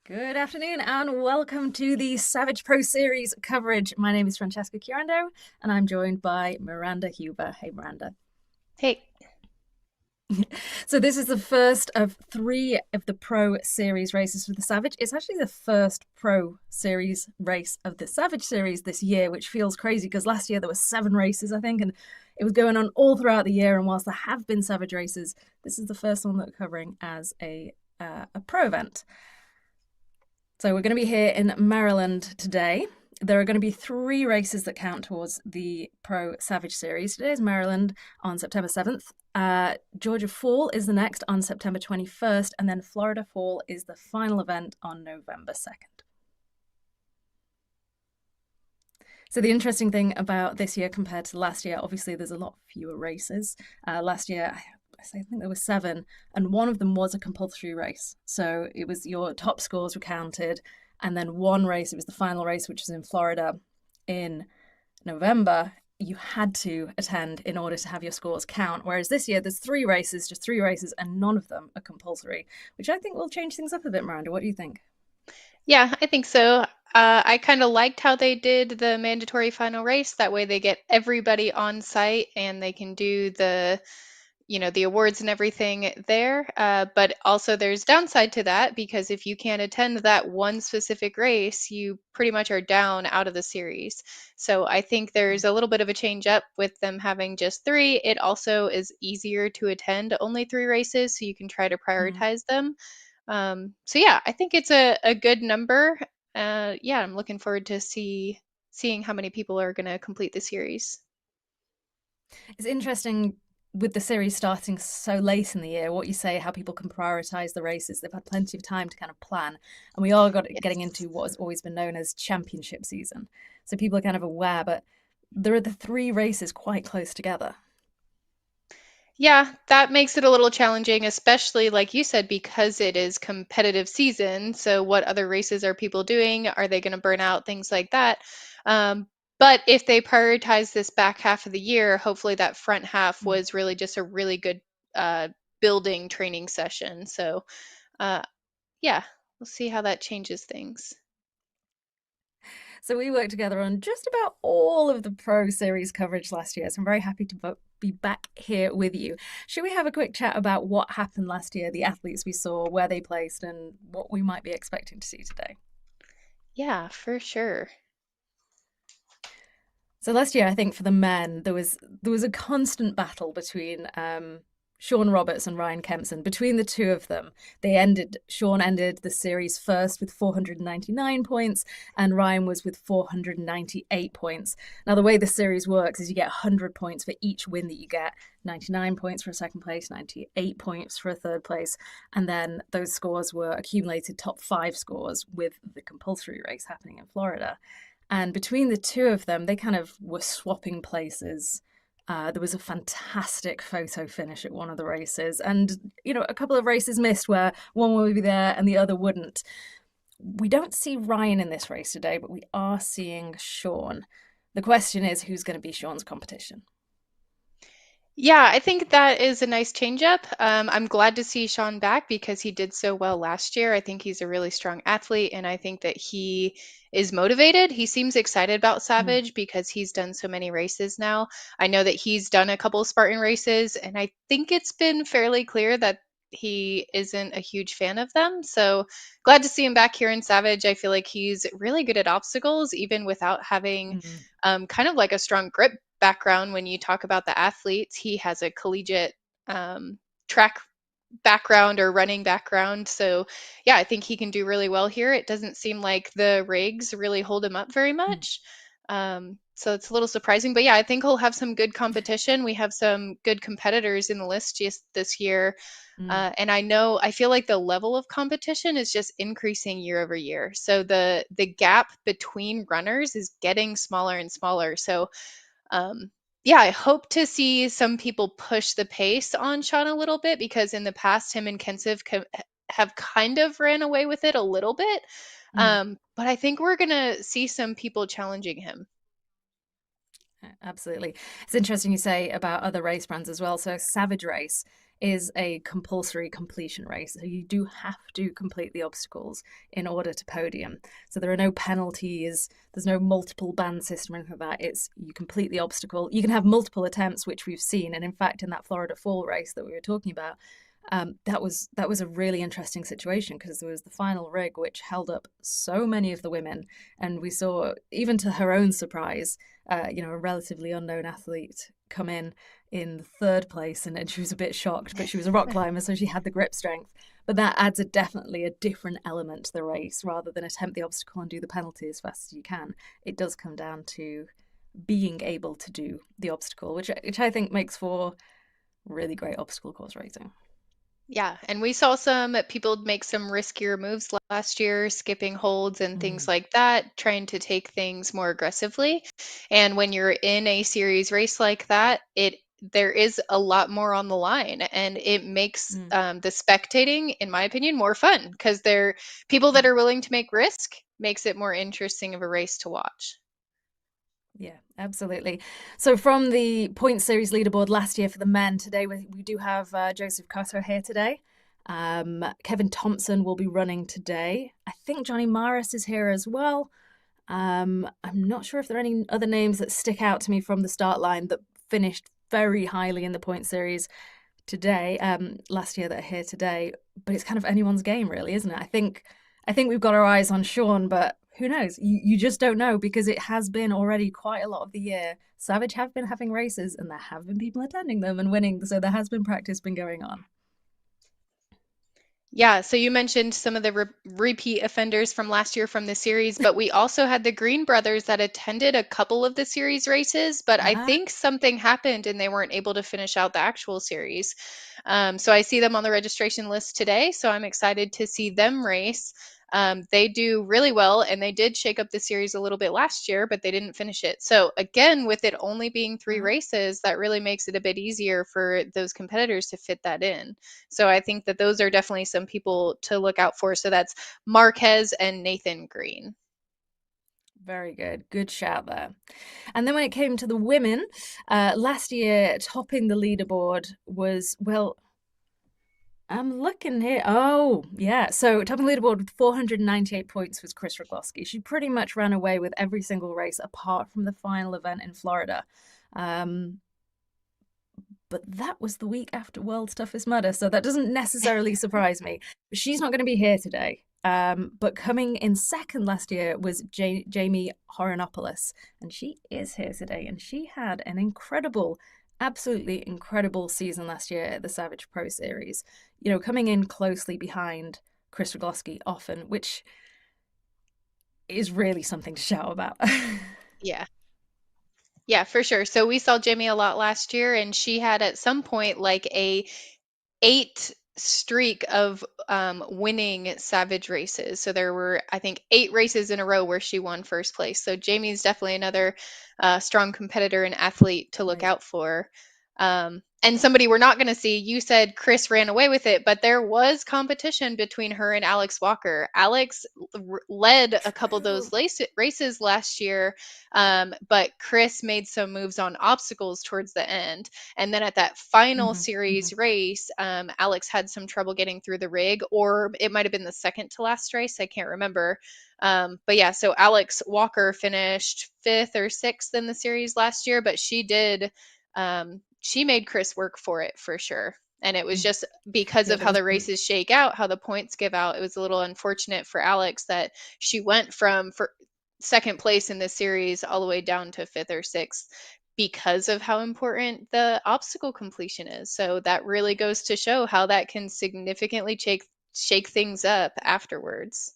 Good afternoon and welcome to the SavagePro Series coverage. My name is Francesca Chiarando and I'm joined by Miranda Huber. Hey, Miranda. Hey. So this is the first of three of the Pro Series races for the Savage. It's actually the first Pro Series race of the Savage Series this year, which feels crazy because last year there were 7 races, I think, and it was going on all throughout the year. And whilst there have been Savage races, this is the first one that we're covering as a pro event. So we're going to be here in Maryland today. There are going to be 3 races that count towards the Pro Savage Series. Today is Maryland on September 7th. Georgia Fall is the next on September 21st. And then Florida Fall is the final event on November 2nd. So the interesting thing about this year compared to last year, obviously there's a lot fewer races. Last year, I think there were 7, and one of them was a compulsory race. So it was your top scores were counted, and then one race, it was the final race, which was in Florida in November, you had to attend in order to have your scores count. Whereas this year, there's 3 races, just 3 races, and none of them are compulsory, which I think will change things up a bit, Miranda. What do you think? Yeah, I think so. I kind of liked how they did the mandatory final race. That way they get everybody on site and they can do the awards and everything there. But also there's downside to that because if you can't attend that one specific race, you pretty much are down out of the series. So I think there's a little bit of a change up with them having just 3. It also is easier to attend only 3 races, so you can try to Mm. prioritize them. So yeah, I think it's a good number. Yeah, I'm looking forward to seeing how many people are going to complete the series. It's interesting with the series starting so late in the year, what you say, how people can prioritize the races. They've had plenty of time to kind of plan. And we are getting Yes. into what has always been known as championship season. So people are kind of aware, but there are the 3 races quite close together. Yeah, that makes it a little challenging, especially like you said, because it is competitive season. So what other races are people doing? Are they going to burn out? Things like that. But if they prioritize this back half of the year, hopefully that front half Mm. was really just a really good uh, building training session. So uh, yeah, we'll see how that changes things. So we worked together on just about all of the Pro Series coverage last year. So I'm very happy to be back here with you. Should we have a quick chat about what happened last year, the athletes we saw, where they placed, and what we might be expecting to see today? Yeah, for sure. So last year, I think for the men, there was a constant battle between Sean Roberts and Ryan Kempson. Between the two of them, Sean ended the series first with 499 points, and Ryan was with 498 points. Now, the way the series works is you get 100 points for each win that you get, 99 points for a second place, 98 points for a third place, and then those scores were accumulated top 5 scores with the compulsory race happening in Florida. And between the two of them, they kind of were swapping places. There was a fantastic photo finish at one of the races, and a couple of races missed where one would be there and the other wouldn't. We don't see Ryan in this race today, but we are seeing Sean. The question is, who's going to be Sean's competition? Yeah, I think that is a nice change up. I'm glad to see Sean back because he did so well last year. I think he's a really strong athlete, and I think that he is motivated. He seems excited about Mm. Savage because he's done so many races now. I know that he's done a couple of Spartan races, and I think it's been fairly clear that he isn't a huge fan of them. So glad to see him back here in Savage. I feel like he's really good at obstacles, even without having Mm. kind of like a strong grip background. When you talk about the athletes, he has a collegiate track background or running background. So, yeah, I think he can do really well here. It doesn't seem like the rigs really hold him up very Mm. much. So it's a little surprising, but yeah, I think he'll have some good competition. We have some good competitors in the list just this year. Mm. And I feel like the level of competition is just increasing year over year. So the gap between runners is getting smaller and smaller. So um, yeah, I hope to see some people push the pace on Sean a little bit because in the past, him and Kensiv have kind of ran away with it a little bit. Mm. But I think we're gonna see some people challenging him. Absolutely. It's interesting you say about other race brands as well. So Savage Race is a compulsory completion race. So you do have to complete the obstacles in order to podium. So there are no penalties, there's no multiple ban system or anything like that. It's you complete the obstacle. You can have multiple attempts, which we've seen. And in fact, in that Florida Fall race that we were talking about, that was a really interesting situation because there was the final rig which held up so many of the women, and we saw, even to her own surprise, a relatively unknown athlete come in third place, and she was a bit shocked, but she was a rock climber, so she had the grip strength. But that adds definitely a different element to the race. Rather than attempt the obstacle and do the penalty as fast as you can, it does come down to being able to do the obstacle, which I think makes for really great obstacle course racing. Yeah, and we saw some people make some riskier moves last year, skipping holds and things Mm. like that, trying to take things more aggressively. And when you're in a series race like that, it there is a lot more on the line, and it makes Mm. the spectating, in my opinion, more fun because they're people that Yeah. are willing to make risk makes it more interesting of a race to watch. Yeah, absolutely. So from the point series leaderboard last year for the men, today we do have Joseph Cotto here today. Kevin Thompson will be running today. I think Johnny Maris is here as well. I'm not sure if there are any other names that stick out to me from the start line that finished very highly in the point series today, last year, that are here today. But it's kind of anyone's game, really, isn't it? I think we've got our eyes on Sean, but who knows? You just don't know because it has been already quite a lot of the year. Savage have been having races, and there have been people attending them and winning. So there has been practice been going on. Yeah, so you mentioned some of the repeat offenders from last year from the series, but we also had the Green brothers that attended a couple of the series races, but I Ah, think something happened and they weren't able to finish out the actual series. So I see them on the registration list today, so I'm excited to see them race. They do really well, and they did shake up the series a little bit last year, but they didn't finish it. So again, with it only being three ah. races, that really makes it a bit easier for those competitors to fit that in. So I think that those are definitely some people to look out for. So that's Marquez and Nathan Green. Very good. Good shout there. And then when it came to the women, last year topping the leaderboard was, well, I'm looking here. Oh, yeah. So topping the leaderboard with 498 points was Chris Rogloski. She pretty much ran away with every single race apart from the final event in Florida. Um, but that was the week after World's Toughest Mudder, so that doesn't necessarily surprise me. She's not going to be here today. But coming in second last year was Jamie Horianopoulos, and she is here today. And she had an incredible, absolutely incredible season last year at the Savage Pro Series. Coming in closely behind Chris Rogloski often, which is really something to shout about. Yeah. Yeah, for sure. So we saw Jamie a lot last year, and she had at some point like a 8 streak of winning Savage races. So there were, I think, 8 races in a row where she won first place. So Jamie's definitely another strong competitor and athlete to look Right. out for. And somebody we're not going to see, you said Chris ran away with it, but there was competition between her and Alex Walker. Alex led a couple of those True. races last year, but Chris made some moves on obstacles towards the end. And then at that final Hmm. Hmm. series race, Alex had some trouble getting through the rig, or it might have been the second to last race. I can't remember. But yeah, so Alex Walker finished fifth or sixth in the series last year, but she made Chris work for it for sure. And it was just because Yeah, of there how was the races shake out, how the points give out. It was a little unfortunate for Alex that she went from for second place in this series all the way down to fifth or sixth because of how important the obstacle completion is. So that really goes to show how that can significantly shake things up afterwards.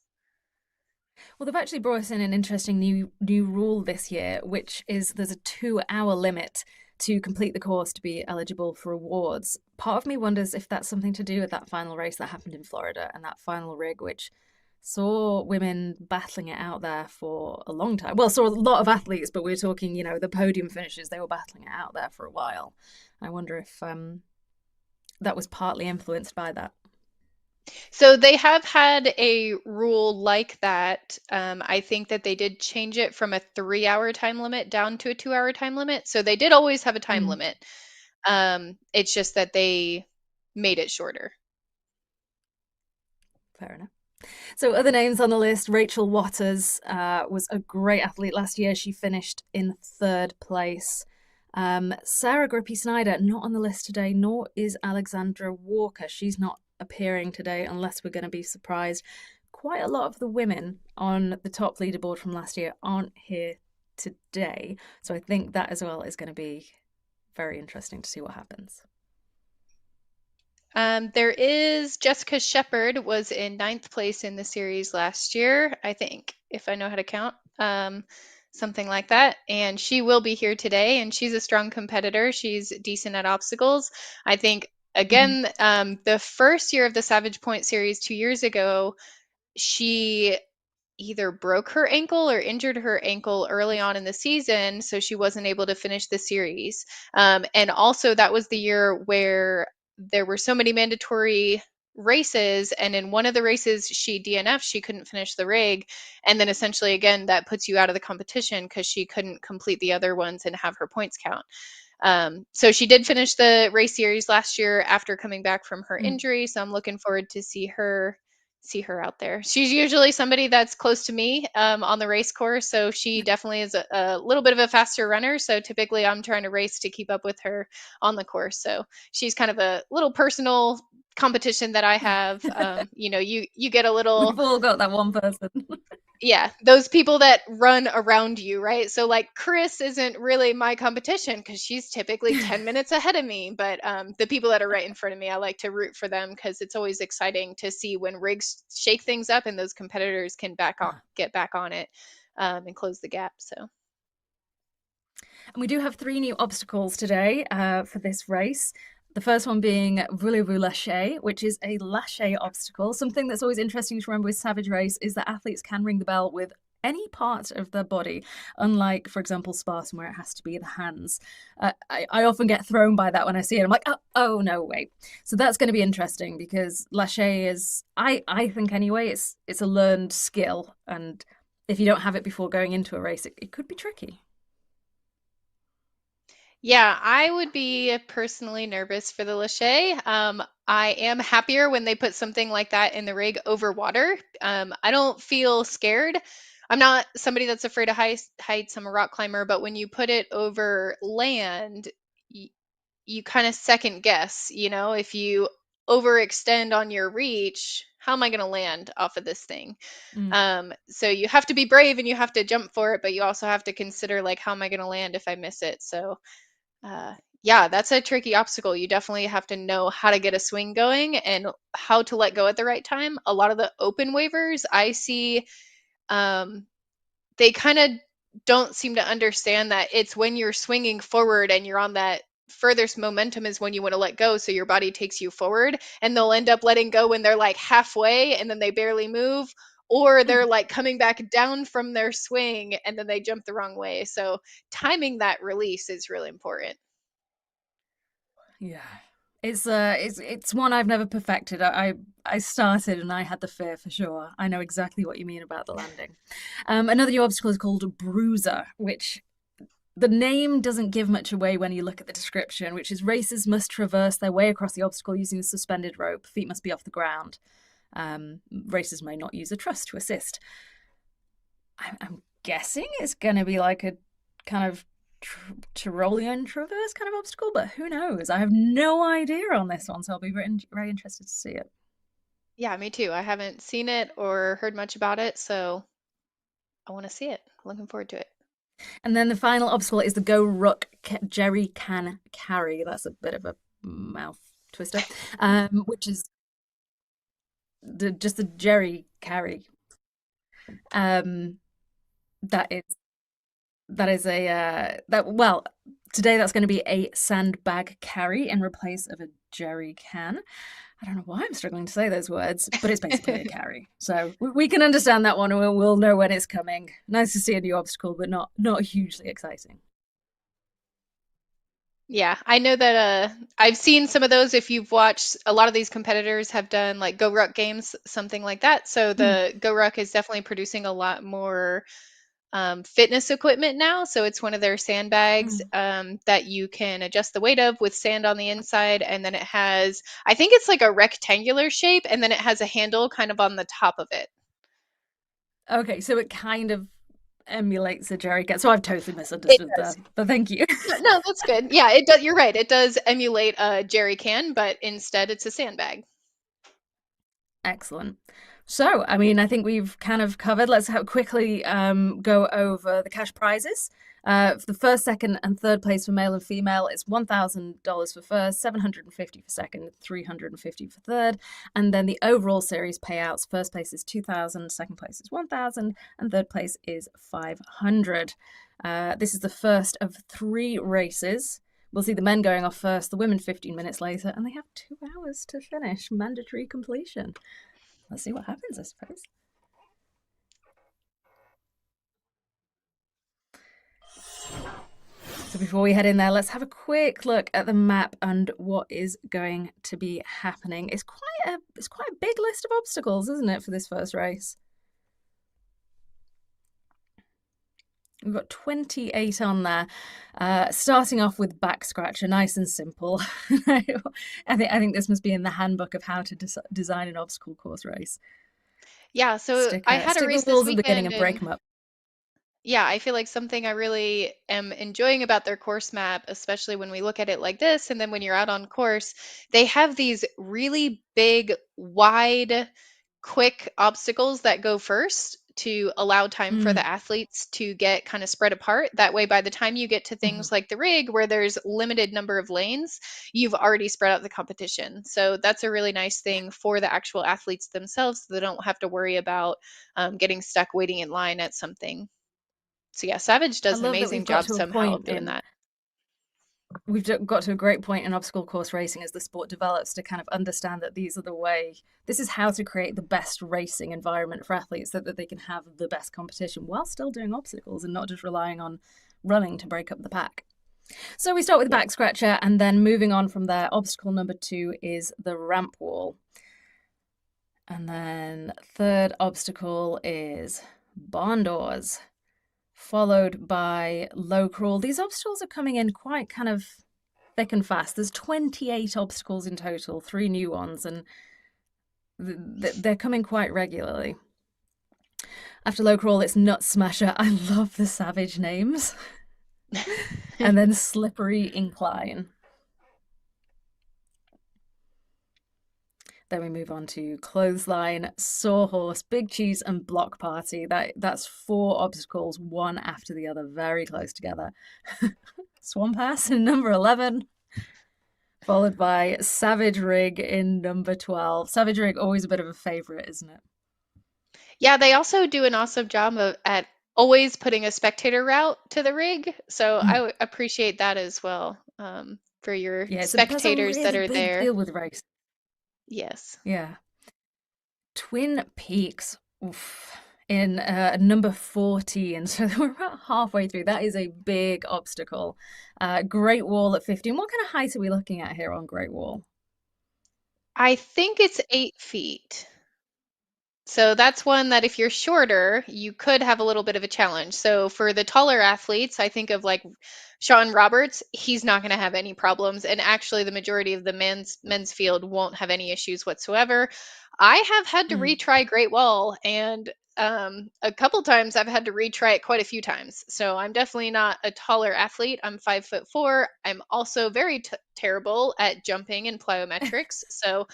Well, they've actually brought in an interesting new rule this year, which is there's a 2-hour limit to complete the course to be eligible for awards. Part of me wonders if that's something to do with that final race that happened in Florida and that final rig, which saw women battling it out there for a long time. Well, saw a lot of athletes, but we're talking, the podium finishes, they were battling it out there for a while. I wonder if that was partly influenced by that. So they have had a rule like that. I think that they did change it from a 3 hour time limit down to a 2 hour time limit. So they did always have a time Mm. limit. It's just that made it shorter. Fair enough. So other names on the list, Rachel Waters was a great athlete last year. She finished in third place. Sarah Grippy Snyder, not on the list today, nor is Alexandra Walker. She's not appearing today unless we're going to be surprised. Quite a lot of the women on the top leaderboard from last year aren't here today. So I think that as well is going to be very interesting to see what happens. There is Jessica Sheppard was in ninth place in the series last year, I think, if I know how to count, something like that. And she will be here today, and she's a strong competitor. She's decent at obstacles. I think, Mm-hmm. again, the first year of the Savage Point Series 2 years ago, she either broke her ankle or injured her ankle early on in the season, so she wasn't able to finish the series. And also, that was the year where there were so many mandatory races, and in one of the races she DNF'd, she couldn't finish the rig, and then essentially again that puts you out of the competition because she couldn't complete the other ones and have her points count. So she did finish the race series last year after coming back from her Mm. injury. So I'm looking forward to see her out there. She's usually somebody that's close to me on the race course, so she definitely is a little bit of a faster runner. So typically I'm trying to race to keep up with her on the course. So she's kind of a little personal competition that I have. You get a little, We've all got that one person. yeah, those people that run around you, right? So like Chris isn't really my competition because she's typically 10 minutes ahead of me, but the people that are right in front of me, I like to root for them because it's always exciting to see when rigs shake things up and those competitors can get back on it, and close the gap. So And we do have three new obstacles today for this race. The first one being Voulez-vous lâcher, which is a lâcher obstacle. Something that's always interesting to remember with Savage Race is that athletes can ring the bell with any part of their body, unlike, for example, Spartan, where it has to be the hands. I often get thrown by that when I see it. I'm like, oh no, wait. So that's going to be interesting because lâcher is, I think anyway, it's a learned skill, and if you don't have it before going into a race, it could be tricky. yeah, I would be personally nervous for the Lachey. I am happier when they put something like that in the rig over water. I don't feel scared. I'm not somebody that's afraid of heights. I'm a rock climber, but when you put it over land, you kind of second guess, if you overextend on your reach, how am I going to land off of this thing? Mm. So you have to be brave and you have to jump for it, but you also have to consider like, how am I going to land if I miss it? So uh, yeah, that's a tricky obstacle. You definitely have to know how to get a swing going and how to let go at the right time. A lot of the open waivers I see, um, they kind of don't seem to understand that it's when you're swinging forward and you're on that furthest momentum is when you want to let go. So your body takes you forward, and they'll end up letting go when they're like halfway and then they barely move. Or they're like coming back down from their swing and then they jump the wrong way. So timing that release is really important. Yeah. It's one I've never perfected. I started and I had the fear for sure. I know exactly what you mean about the landing. Another new obstacle is called Bruiser, which the name doesn't give much away when you look at the description, which is racers must traverse their way across the obstacle using a suspended rope. Feet must be off the ground. Racers may not use a truss to assist. I'm guessing it's going to be like a kind of Tyrolean traverse kind of obstacle, but who knows? I have no idea on this one, so I'll be very interested to see it. Yeah, me too. I haven't seen it or heard much about it, so I want to see it. Looking forward to it. And then the final obstacle is the Go Ruck Jerry Can Carry. That's a bit of a mouth twister, which is just the Jerry Carry. Um, that is that is a that well today that's going to be a sandbag carry in replace of a jerry can. I don't know why I'm struggling to say those words, but it's basically a carry. So we can understand that one, and we'll know when it's coming. Nice to see a new obstacle, but not hugely exciting. Yeah, I know that I've seen some of those. If you've watched, a lot of these competitors have done like Go Ruck games, something like that. So Mm. the Go Ruck is definitely producing a lot more fitness equipment now. So it's one of their sandbags Mm. that you can adjust the weight of with sand on the inside. And then it has, I think it's like a rectangular shape, and then it has a handle kind of on the top of it. Okay, so it kind of emulates a jerry can. So I've totally It misunderstood there, does. but thank you. No, no, that's good. Yeah, it does. You're right. It does emulate a jerry can, but instead it's a sandbag. Excellent. So, I mean, I think we've kind of covered. Let's quickly go over the cash prizes. For the first, second, and third place for male and female, it's $1,000 for first, $750 for second, $350 for third, and then the overall series payouts: first place is $2,000, second place is $1,000, and third place is $500. This is the first of 3 races. We'll see the men going off first, the women 15 minutes later, and they have 2 hours to finish. Mandatory completion. Let's see what happens, I suppose. So before we head in there, let's have a quick look at the map and what is going to be happening. It's quite a big list of obstacles, isn't it, for this first race? We've got 28 on there. Starting off with back scratcher, nice and simple. I think this must be in the handbook of how to design an obstacle course race. Yeah, so Stick I had a stick the race this walls at the beginning weekend, and break and them up. yeah, I feel like something I really am enjoying about their course map, especially when we look at it like this, and then when you're out on course, they have these really big, wide, quick obstacles that go first to allow time for Mm. the athletes to get kind of spread apart. That way, by the time you get to Mhm. things like the rig, where there's limited number of lanes, you've already spread out the competition. So that's a really nice thing for the actual athletes themselves, so they don't have to worry about getting stuck waiting in line at something. So yeah, Savage I does an love that we've amazing got job to a somehow of point doing in that. we've got to a great point in obstacle course racing as the sport develops to kind of understand that this is how to create the best racing environment for athletes so that they can have the best competition while still doing obstacles and not just relying on running to break up the pack. So we start with the Yeah. back scratcher, and then moving on from there, obstacle number 2 is the ramp wall. And then third obstacle is barn doors, followed by low crawl. These obstacles are coming in quite kind of thick and fast. There's 28 obstacles in total, 3 new ones, and they're coming quite regularly. After low crawl, it's nut smasher. I love the savage names. And then slippery incline. Then we move on to clothesline, sawhorse, big cheese, and block party. That's 4 obstacles, one after the other, very close together. Swamp ass in number 11, followed by savage rig in number 12. Savage rig, always a bit of a favorite, isn't it? Yeah, they also do an awesome job at always putting a spectator route to the rig. So I Mm. appreciate that as well, for your Yeah, that's a spectators that really are big there. deal with race. Yes. Yeah. Twin Peaks. Oof. In number 14. So we're about halfway through. That is a big obstacle. Great Wall at 15. What kind of height are we looking at here on Great Wall? I think it's 8 feet. So that's one that if you're shorter, you could have a little bit of a challenge. So for the taller athletes, I think of like Sean Roberts, he's not going to have any problems, and actually the majority of the men's field won't have any issues whatsoever. I have had to Mm. retry Great Wall, and a couple times I've had to retry it quite a few times. So I'm definitely not a taller athlete. I'm 5'4". I'm also very terrible at jumping and plyometrics. So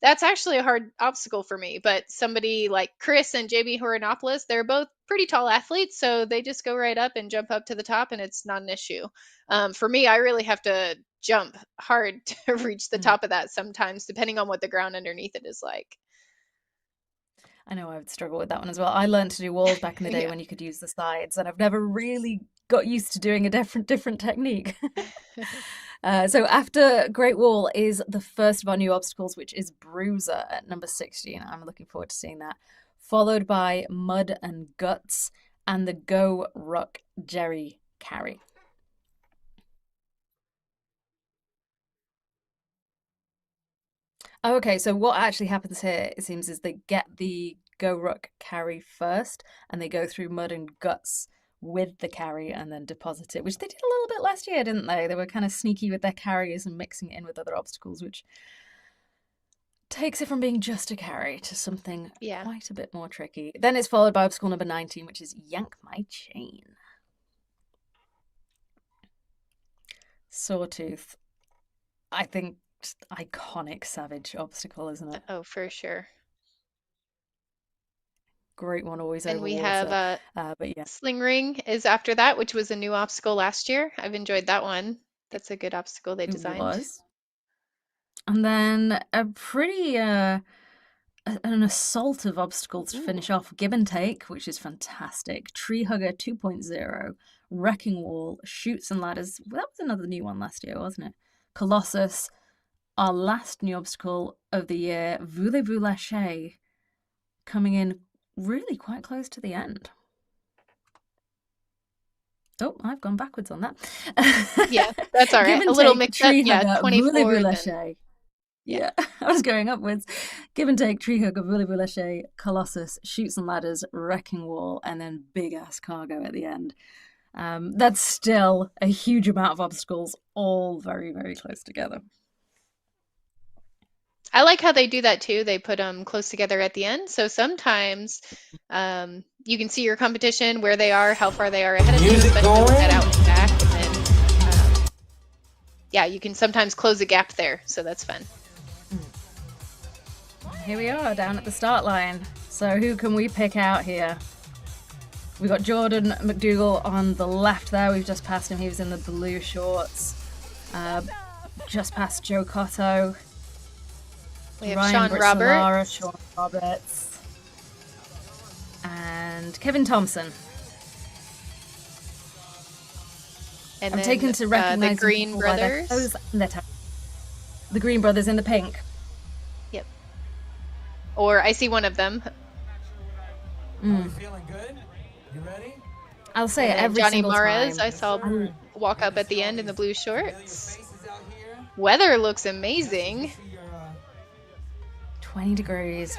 that's actually a hard obstacle for me. But somebody like Chris and Jamie Horianopoulos, they're both pretty tall athletes, so they just go right up and jump up to the top, and it's not an issue. For me, I really have to jump hard to reach the Mm. top of that sometimes, depending on what the ground underneath it is like. I know I would struggle with that one as well. I learned to do walls back in the day Yeah. when you could use the sides, and I've never really got used to doing a different technique. So after Great Wall is the first of our new obstacles, which is Bruiser at number 16. I'm looking forward to seeing that. Followed by Mud and Guts and the Go Ruck Jerry Carry. Oh, okay, so what actually happens here, it seems, is they get the Go Ruck Carry first, and they go through Mud and Guts with the carry and then deposit it, which they did a little bit last year, didn't they? They were kind of sneaky with their carries and mixing it in with other obstacles, which takes it from being just a carry to something quite a bit more tricky. Then it's followed by obstacle number 19, which is Yank My Chain. Sawtooth. I think just iconic Savage obstacle, isn't it? Oh, for sure. Great one, always And over we water. have But yeah, Sling Ring is after that, which was a new obstacle last year. I've enjoyed that one. That's a good obstacle they it designed. was. And then a pretty an assault of obstacles to finish off. Give and Take, which is fantastic. Tree Hugger 2.0, Wrecking Wall, Chutes and Ladders. Well, that was another new one last year, wasn't it? Colossus, our last new obstacle of the year, Voulez-vous Lâcher, coming in really quite close to the end. Oh, I've gone backwards on that. Yeah, that's all right. A little mixed up. Yeah, 24. Voulez-vous Lâcher. Yeah, I was going upwards. Give and Take, Tree Hugger, Voulez-vous Lâcher, Colossus, Chutes and Ladders, Wrecking Wall, and then Big Ass Cargo at the end. That's still a huge amount of obstacles, all very, very close together. I like how they do that too. They put them close together at the end. So sometimes you can see your competition, where they are, how far they are ahead of you, especially with that out and back. And then, yeah, you can sometimes close a gap there. So that's fun. Here we are down at the start line. So who can we pick out here? We've got Jordan McDougall on the left there. We've just passed him. He was in the blue shorts. Just past Joe Cotto. We have Ryan Sean Sean Roberts. And Kevin Thompson. And I'm then, taken to recognize the Green Brothers. The Green Brothers in the pink. Yep. Or I see one of them. Feeling good? You ready? I'll say it every Johnny single Mares, time. I saw walk up at the end in the blue shorts. Weather looks amazing. 20 degrees.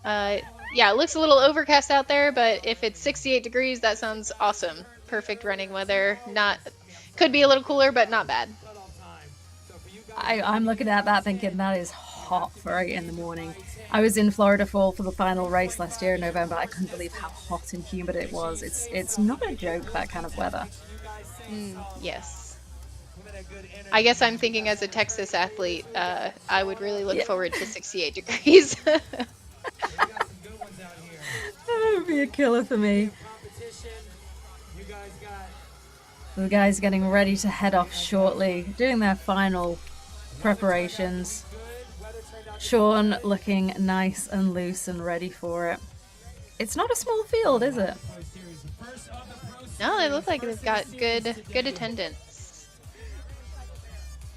Yeah, it looks a little overcast out there, but if it's 68 degrees, that sounds awesome. Perfect running weather. Could be a little cooler, but not bad. I'm looking at that thinking that is hot for 8 in the morning. I was in Florida for the final race last year in November. I couldn't believe how hot and humid it was. It's not a joke, that kind of weather. Yes. I guess I'm thinking as a Texas athlete, I would really look forward to 68 degrees. That would be a killer for me. The guys getting ready to head off shortly, doing their final preparations. Sean looking nice and loose and ready for it. It's not a small field, is it? No, they look like they've got good attendance.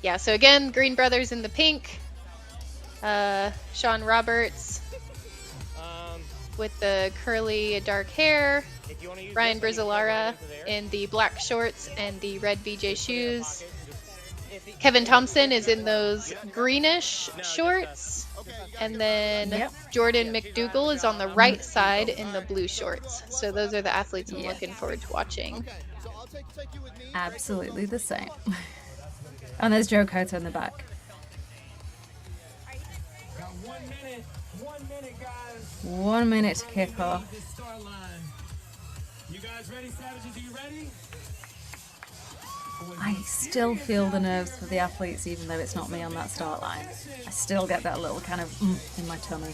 Yeah, so again, Green Brothers in the pink. Sean Roberts with the curly dark hair. Ryan Brizzalara in the black shorts and the red BJ shoes. Kevin Thompson is in those greenish shorts. And then Jordan McDougall is on the right side in the blue shorts. So those are the athletes I'm looking forward to watching. Absolutely the same. And there's Joe Cotto in the back. Got 1 minute. 1 minute, guys. 1 minute to kick off. You guys ready, Savages? Are you ready? I still feel the nerves for the athletes, even though it's not me on that start line. I still get that little kind of in my tummy.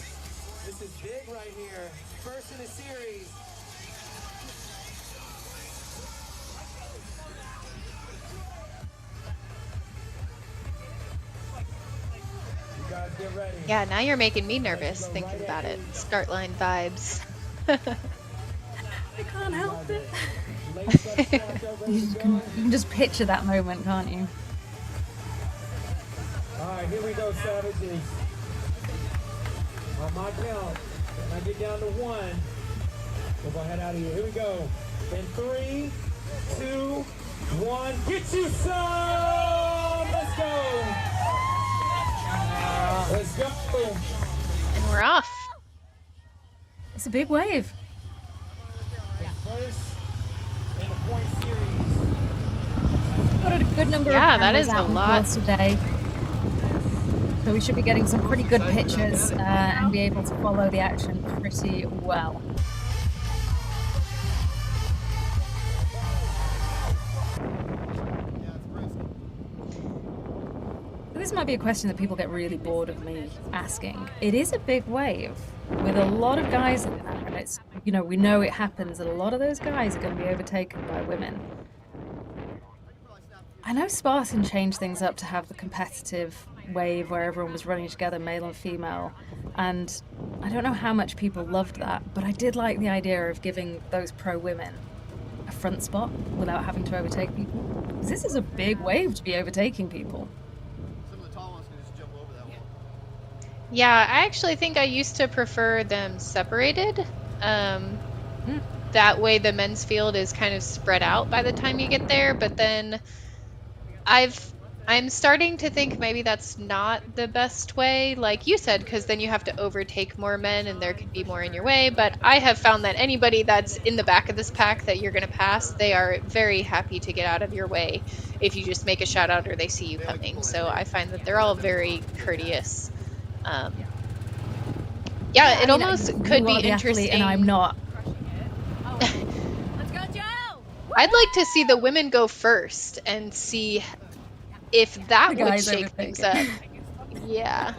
This is big right here. First in the series. You guys get ready. Yeah, now you're making me nervous thinking about it. Start line vibes. I can't help it. You can just picture that moment, can't you? All right, here we go, Savages. On my count, when I get down to 1, we'll go head out of here. Here we go. In 3, 2, 1. Get you some! Let's go! Let's go! And we're off. It's a big wave. place in the point series. Got a good number of Yeah, that cameras is a out on lot. course today. So we should be getting some pretty good pictures and be able to follow the action pretty well. This might be a question that people get really bored of me asking. It is a big wave with a lot of guys in there, and it's, you know, we know it happens that a lot of those guys are going to be overtaken by women. I know Spartan changed things up to have the competitive wave where everyone was running together, male and female, and I don't know how much people loved that, but I did like the idea of giving those pro women a front spot without having to overtake people. Because this is a big wave to be overtaking people. Yeah, I actually think I used to prefer them separated. That way the men's field is kind of spread out by the time you get there, but then I'm starting to think maybe that's not the best way, like you said, because then you have to overtake more men and there could be more in your way. But I have found that anybody that's in the back of this pack that you're going to pass, they are very happy to get out of your way if you just make a shout out or they see you coming. So I find that they're all very courteous. Yeah, it almost could be interesting. And I'm not. Let's go, Joe! I'd like to see the women go first and see if that would shake things up. Yeah.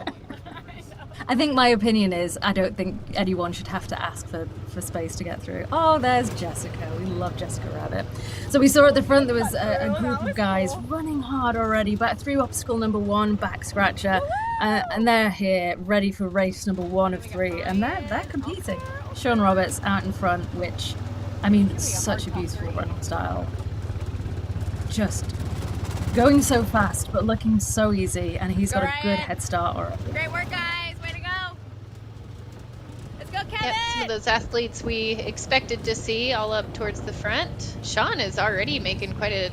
I think my opinion is I don't think anyone should have to ask for space to get through. Oh, there's Jessica. We love Jessica Rabbit. So we saw at the front there was a group of guys running hard already, back through obstacle number 1, back scratcher, and they're here ready for race number 1 of 3, and they're competing. Sean Roberts out in front, which, I mean, such a beautiful running style. Just going so fast, but looking so easy, and he's got a good head start already. Great work, guys. Way to go. Let's go, Kevin. Yep, some of those athletes we expected to see all up towards the front. Sean is already making quite a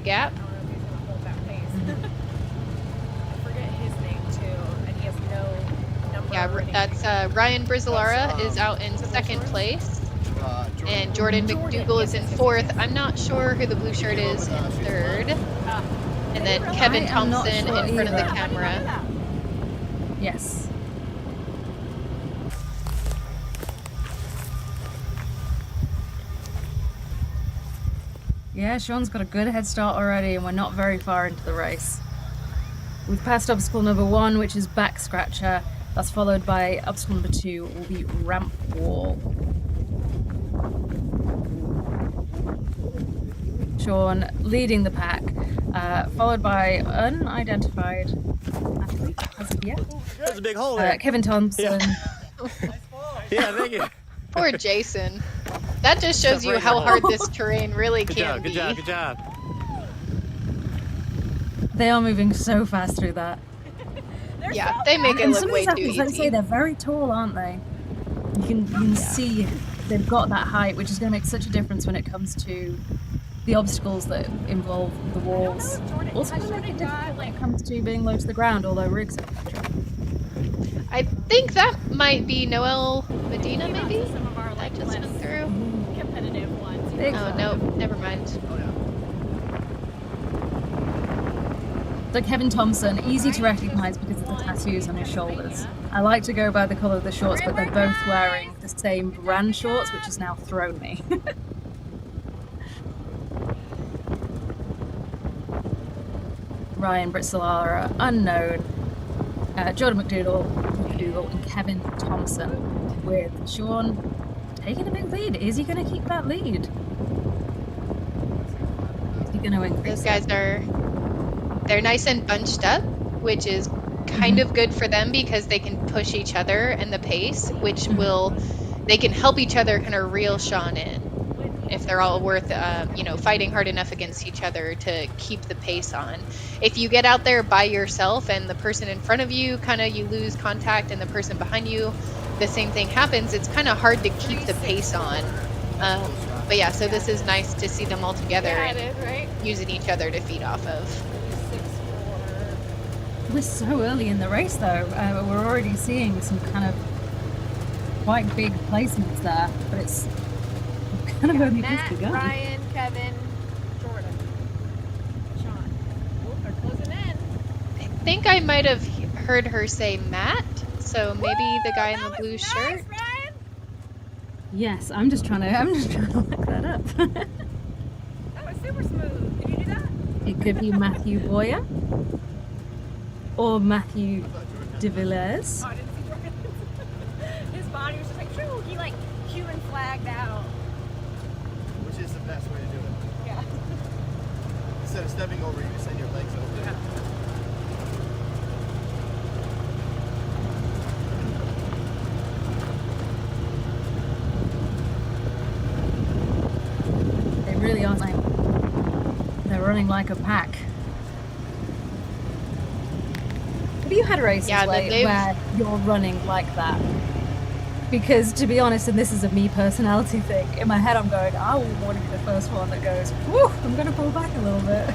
gap. I don't know if he's gonna hold that pace. I forget his name too, and he has no number. Yeah, that's Ryan Brizolara is out in second place. And Jordan McDougall is in 4th. I'm not sure who the blue shirt is in 3rd. And then Kevin Thompson in front of the camera. Yes. Yeah, Sean's got a good head start already, and we're not very far into the race. We've passed obstacle number 1, which is back scratcher. That's followed by obstacle number 2, will be ramp wall. Sean leading the pack, followed by unidentified athlete as of yet. There's a big hole there. Kevin Thompson. Yeah, thank you. Poor Jason. That just shows you how hard this terrain really can be. Good job. They are moving so fast through that. Yeah, they make it And some look of way these too athletes, like I say, easy. they're very tall, aren't they? You can see they've got that height, which is going to make such a difference when it comes to the obstacles that involve the walls. Also going to make it difficult when it comes to being low to the ground, although rigs, etc. I think that might be Noel Medina, maybe? Some of our That just went through. competitive ones. Oh, no, never mind. So Kevin Thompson, easy to recognise because of the tattoos on his shoulders. I like to go by the colour of the shorts, but they're both wearing the same brand shorts, which has now thrown me. Ryan Brizolara, unknown. Jordan McDougall, and Kevin Thompson, with Sean taking a big lead. Is he going to keep that lead? Is he going to increase? Those guys they're nice and bunched up, which is kind of good for them because they can push each other and the pace, which they can help each other kind of reel Sean in if they're all worth fighting hard enough against each other to keep the pace on. If you get out there by yourself and the person in front of you you lose contact, and the person behind you the same thing happens, it's kind of hard to keep the pace on. But yeah, so this is nice to see them all together and using each other to feed off of. We're so early in the race, though. We're already seeing some kind of quite big placements there, but it's Kind of got only Matt, just begun. Ryan, Kevin, Jordan, Sean. Oh, they're closing in. I think I might have heard her say Matt, so maybe the guy in the That blue was shirt. nice, Ryan. Yes, I'm just trying to look that up. That was super smooth. Did you do that? It could be Matthew Boyer or Matthew de Villiers. Oh, I didn't see Jordan. His body was just like, phew, he like human flagged out. Which is the best way to do it. Yeah. Instead of stepping over, you send your legs over. Yeah. They really are they're running like a pack. Have you had races where you're running like that? Because to be honest, and this is a me personality thing, in my head I'm going, I want to be the first one that goes, whew, I'm going to pull back a little bit.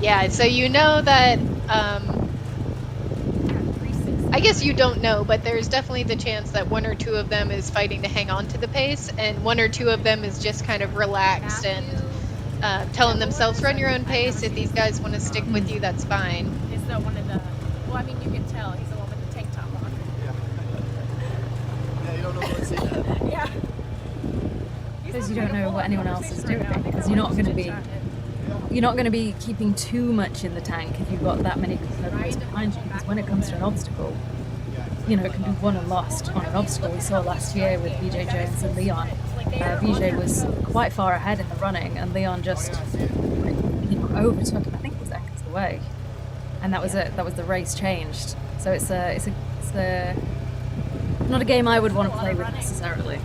Yeah, so you know that, I guess you don't know, but there's definitely the chance that one or two of them is fighting to hang on to the pace, and one or two of them is just kind of relaxed and telling themselves, run your own pace. If these guys want to stick with you, that's fine. Is the one of the, well, I mean, you can tell he's the one with the tank top on. Yeah, you don't know what to see that. Yeah. Because you don't know what anyone else is doing, because you're not going to be keeping too much in the tank if you've got that many competitors behind you, because when it comes to an obstacle, you know, it can be won and lost on an obstacle. We saw last year with VJ Jones and Leon. VJ was quite far ahead in the running, and Leon just overtook him. I think it was seconds away, and that was it. That was the race changed. So it's not a game I would want to play with necessarily.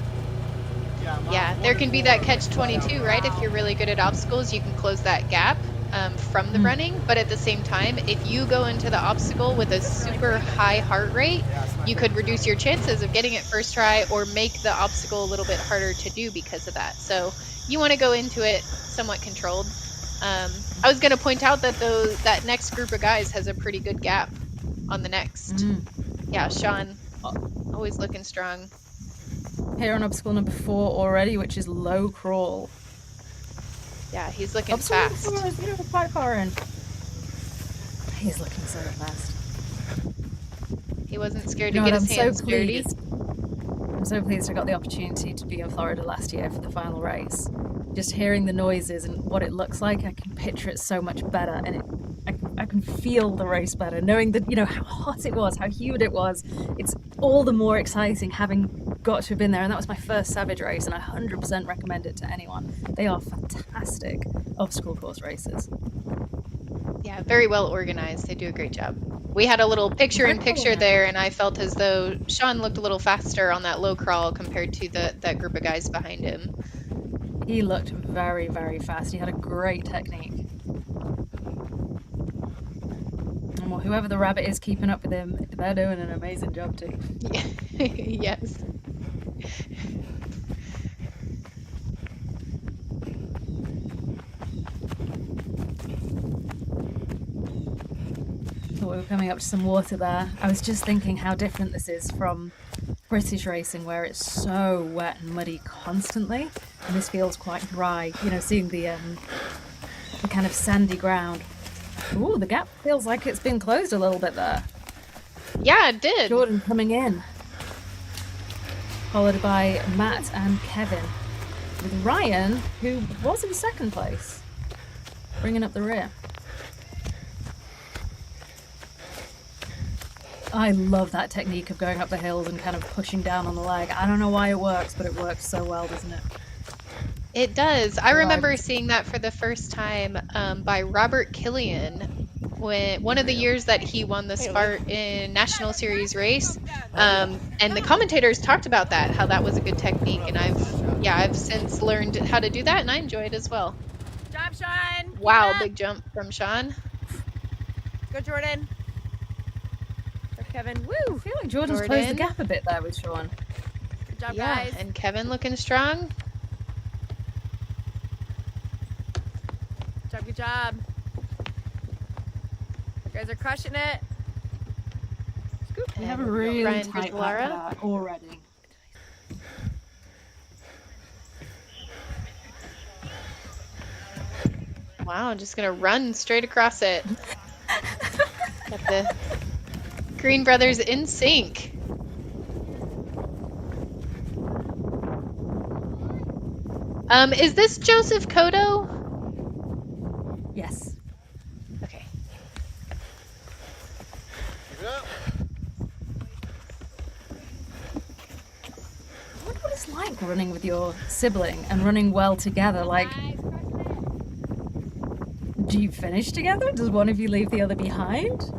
Yeah, there can be that catch-22, right? If you're really good at obstacles, you can close that gap from the running, but at the same time, if you go into the obstacle with a super high heart rate, you could reduce your chances of getting it first try or make the obstacle a little bit harder to do because of that. So you want to go into it somewhat controlled. I was going to point out that that next group of guys has a pretty good gap on the next. Yeah, Sean, always looking strong. Here on obstacle number 4 already, which is low crawl. Yeah, he's looking fast. Quite far in. He's looking so fast. He wasn't scared to get his hands dirty. I'm so pleased I got the opportunity to be in Florida last year for the final race. Just hearing the noises and what it looks like, I can picture it so much better, and I can feel the race better, knowing that, you know, how hot it was, how humid it was. It's all the more exciting having got to have been there, and that was my first Savage race, and I 100% recommend it to anyone. They are fantastic obstacle course races. Yeah, very well organized. They do a great job. We had a little picture-in-picture there, and I felt as though Sean looked a little faster on that low crawl compared to that group of guys behind him. He looked very, very fast. He had a great technique. And well, whoever the rabbit is keeping up with him, they're doing an amazing job too. Yeah. Yes. Thought we were coming up to some water there. I was just thinking how different this is from British racing, where it's so wet and muddy constantly, and this feels quite dry. You know, seeing the kind of sandy ground. Ooh, the gap feels like it's been closed a little bit there. Yeah, it did. Jordan coming in, followed by Matt and Kevin, with Ryan, who was in second place, bringing up the rear. I love that technique of going up the hills and kind of pushing down on the leg. I don't know why it works, but it works so well, doesn't it? It does. I remember seeing that for the first time by Robert Killian when one of the years that he won the Spartan National Series race, and the commentators talked about that, how that was a good technique, and I've since learned how to do that, and I enjoy it as well. Good job, Sean. Wow, big jump from Sean. Go, Jordan. Go, Kevin. Woo! I feel like Jordan's closed the gap a bit there with Sean. Good job, Yeah, guys. and Kevin looking strong. Good job, good job. You guys are crushing it. We have a really Ryan tight Bridgewater. pack already. Wow, I'm just gonna run straight across it. Got the Green Brothers in sync. Is this Joseph Cotto? Yes. Okay. Keep it up. I wonder what it's like running with your sibling and running well together. Like, do you finish together? Does one of you leave the other behind?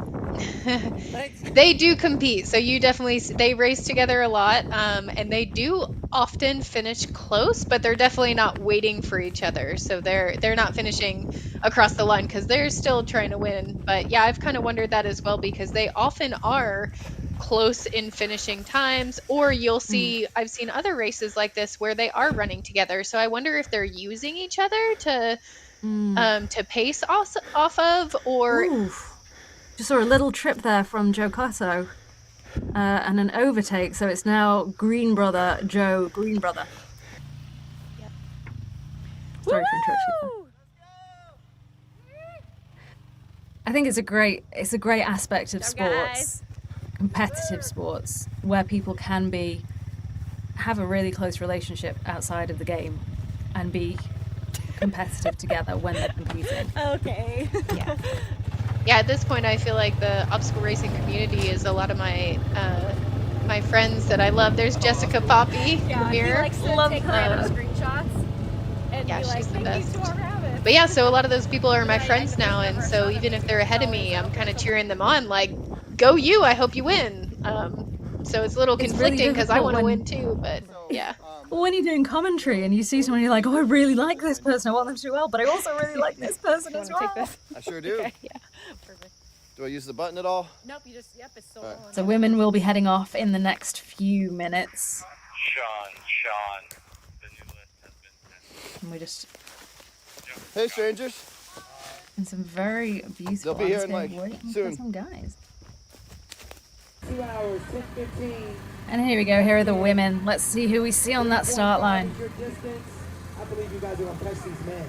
They do compete, so you definitely they race together a lot, and they do often finish close, but they're definitely not waiting for each other. So they're not finishing across the line because they're still trying to win. But yeah, I've kind of wondered that as well because they often are close in finishing times, or you'll see I've seen other races like this where they are running together. So I wonder if they're using each other to pace off of, or Ooh. Just saw a little trip there from Joe Cotto and an overtake. So it's now Green Brother, Joe, Green Brother. Yep. Sorry for interrupting. I think it's a great aspect of Go, sports, guys. competitive sports, where people can have a really close relationship outside of the game and be competitive together when they're competing. Okay. yeah, at this point I feel like the obstacle racing community is a lot of my my friends that I love. There's Jessica Poppy Yeah, he here. likes to take random screenshots and Yeah, be like, she's the "Thank you best. to our rabbits." But yeah, so a lot of those people are my I friends just now, and never so saw them even if because they're it's ahead of always me, I'm out kind of there. cheering them on, like, go you, I hope you win. So it's a little It's really conflicting because I difficult want to when- win too, but yeah. Well, when you're doing commentary and you see someone, you're like, oh, I really like this person, I want them to do well, but I also really like this person as Want to take well. this? I sure do. Okay. Yeah. Perfect. Do I use the button at all? Nope. You just. Yep. It's still Alright. rolling. So women will be heading off in the next few minutes. Sean, the new list has been sent. And we're just Hey, strangers. in some very beautiful They'll be here in, landscape like, waiting soon. for some guys. 2 hours, 10:15. And here we go, here are the women. Let's see who we see on that start line. Your distance. I believe you guys will impress these men.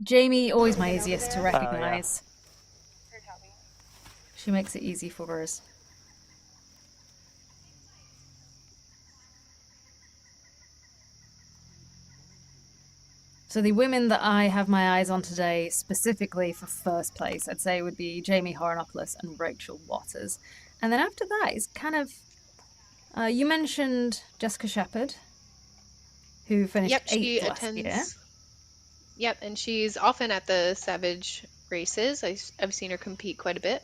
Jamie, always my easiest to recognize. She makes it easy for us. So the women that I have my eyes on today, specifically for first place, I'd say would be Jamie Horianopoulos and Rachel Waters. And then after that, it's kind of... you mentioned Jessica Sheppard, who finished Yep, she 8th last year. attends. Yep, and she's often at the Savage races. I've seen her compete quite a bit.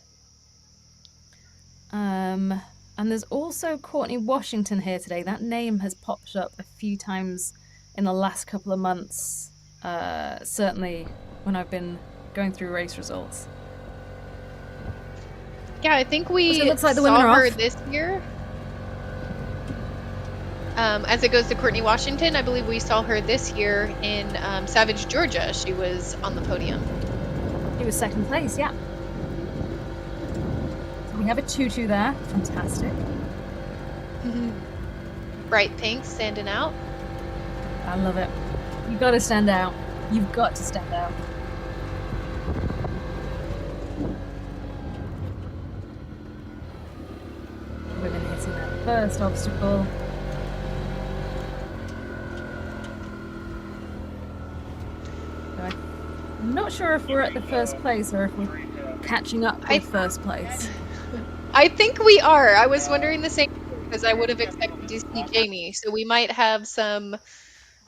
And there's also Courtney Washington here today. That name has popped up a few times in the last couple of months, certainly when I've been going through race results. Yeah, I think we So it looks like the women saw are her off. this year. As it goes to Courtney Washington, I believe we saw her this year in Savage, Georgia. She was on the podium. He was second place, yeah. So we have a 2-2 there. Fantastic. Bright pink standing out. I love it. You've got to stand out. You've got to stand out. Women hitting that first obstacle. I'm not sure if we're at the first place or if we're catching up with first place. I think we are. I was wondering the same thing because I would have expected to see Jamie. So we might have some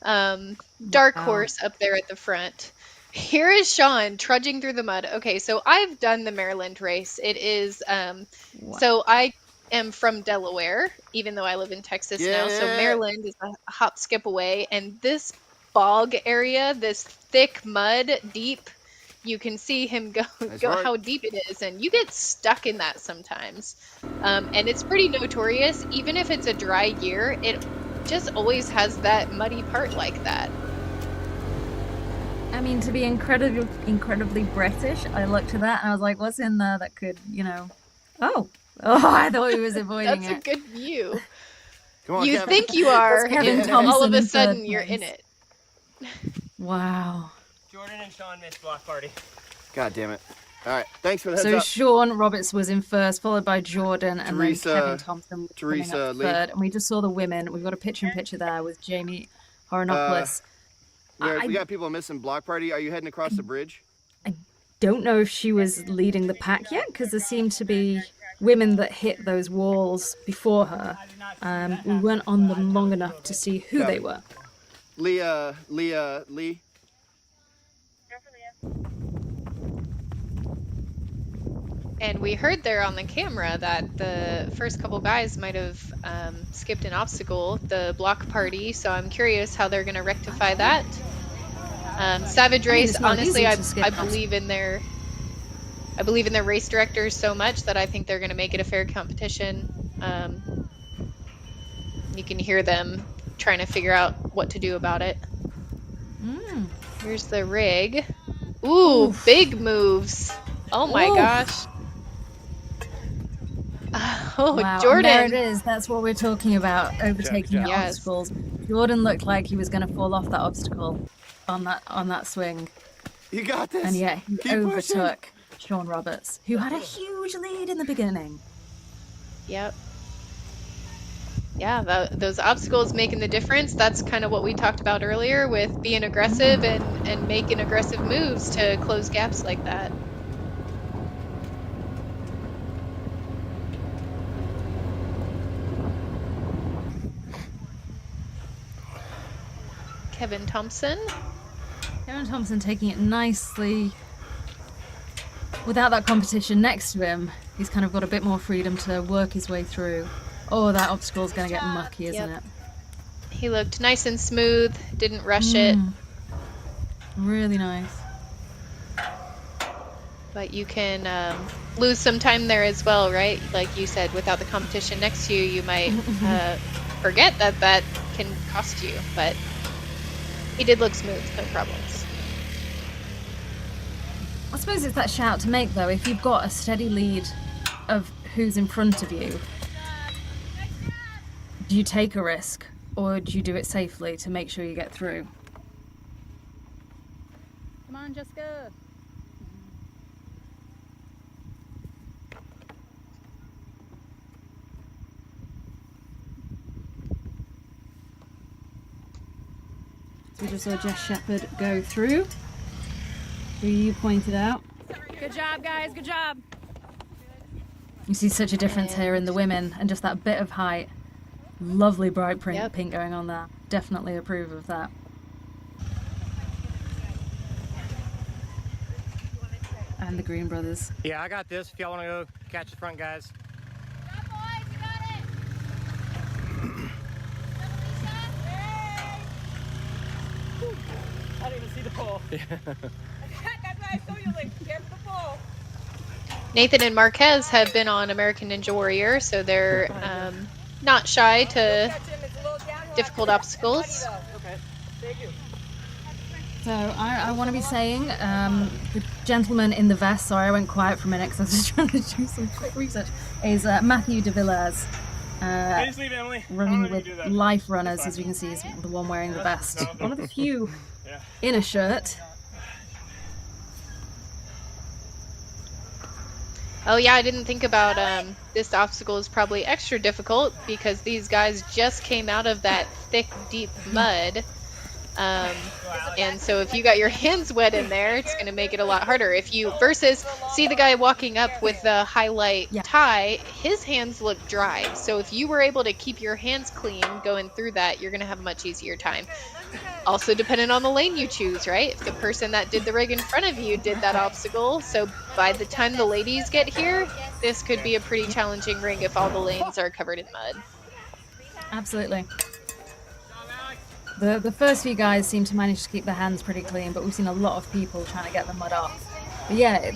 dark Wow. horse up there at the front. Here is Sean trudging through the mud. Okay, so I've done the Maryland race. It is so I am from Delaware, even though I live in Texas now. So Yeah. Maryland is a hop skip away, and this bog area, this thick mud, deep, you can see him go Nice go work. how deep it is, and you get stuck in that sometimes. And it's pretty notorious. Even if it's a dry year, it just always has that muddy part like that. I mean, to be incredibly British, I looked at that and I was like, what's in there that could, Oh, I thought he was avoiding That's a it. good view. Come on, You Kevin. think you are, Kevin and all of Thompson a in third sudden you're in place. it. Wow. Jordan and Sean missed block party. God damn it. All right, thanks for the heads So up. Sean Roberts was in first, followed by Jordan, and Teresa- then Kevin Thompson was coming Teresa up Lee. third. And we just saw the women. We've got a picture-in-picture there with Jamie Horianopoulos. We got people missing block party. Are you heading across the bridge? I don't know if she was leading the pack yet, because there seemed to be women that hit those walls before her. We weren't on them long enough to see who they were. Lee. And we heard there on the camera that the first couple guys might have skipped an obstacle, the block party. So I'm curious how they're going to rectify that. Savage Race, it's not honestly, easy to skip I believe in their race directors so much that I think they're going to make it a fair competition. You can hear them trying to figure out what to do about it. Here's the rig. Ooh, big moves. Oh my gosh. Oh, Wow, Jordan. and there it is. That's what we're talking about, overtaking the Yes. obstacles. Jordan looked like he was going to fall off that obstacle on that swing. You got this. And yeah, he Keep overtook Sean Roberts, who had a huge lead in the beginning. Yep. Yeah, those obstacles making the difference. That's kind of what we talked about earlier with being aggressive and making aggressive moves to close gaps like that. Kevin Thompson. Kevin Thompson taking it nicely. Without that competition next to him, he's kind of got a bit more freedom to work his way through. Oh, that obstacle's going to get mucky, isn't it? He looked nice and smooth, didn't rush it. Really nice. But you can lose some time there as well, right? Like you said, without the competition next to you, you might forget that can cost you. But he did look smooth, no problems. I suppose it's that shout to make, though. If you've got a steady lead of who's in front of you, do you take a risk, or do you do it safely to make sure you get through? Come on, Jessica. So we just saw Jess Sheppard go through, who you pointed out. Good job, guys. Good job. You see such a difference here in the women, and just that bit of height. Lovely bright pink going on there. Definitely approve of that. And the Green brothers. Yeah, I got this. If y'all want to go catch the front guys. I didn't even see the pole. That's why I told you, like, careful the pole. Nathan and Marquez have been on American Ninja Warrior, so they're not shy to difficult obstacles. Okay, thank you. So I want to be saying, the gentleman in the vest, sorry I went quiet for a minute because I was just trying to do some quick research, is Matthew de Villiers. Just leave Emily. Running with Life Runners, as you can see, is the one wearing the vest. One of the few in a shirt. Oh yeah, I didn't think about this obstacle is probably extra difficult because these guys just came out of that thick, deep mud. And so if you got your hands wet in there, it's going to make it a lot harder. If you versus see the guy walking up with the highlight tie, his hands look dry. So if you were able to keep your hands clean going through that, you're going to have a much easier time. Also depending on the lane you choose, right? If the person that did the rig in front of you did that obstacle, so by the time the ladies get here, this could be a pretty challenging rig if all the lanes are covered in mud. Absolutely. The first few guys seem to manage to keep their hands pretty clean, but we've seen a lot of people trying to get the mud off. But yeah,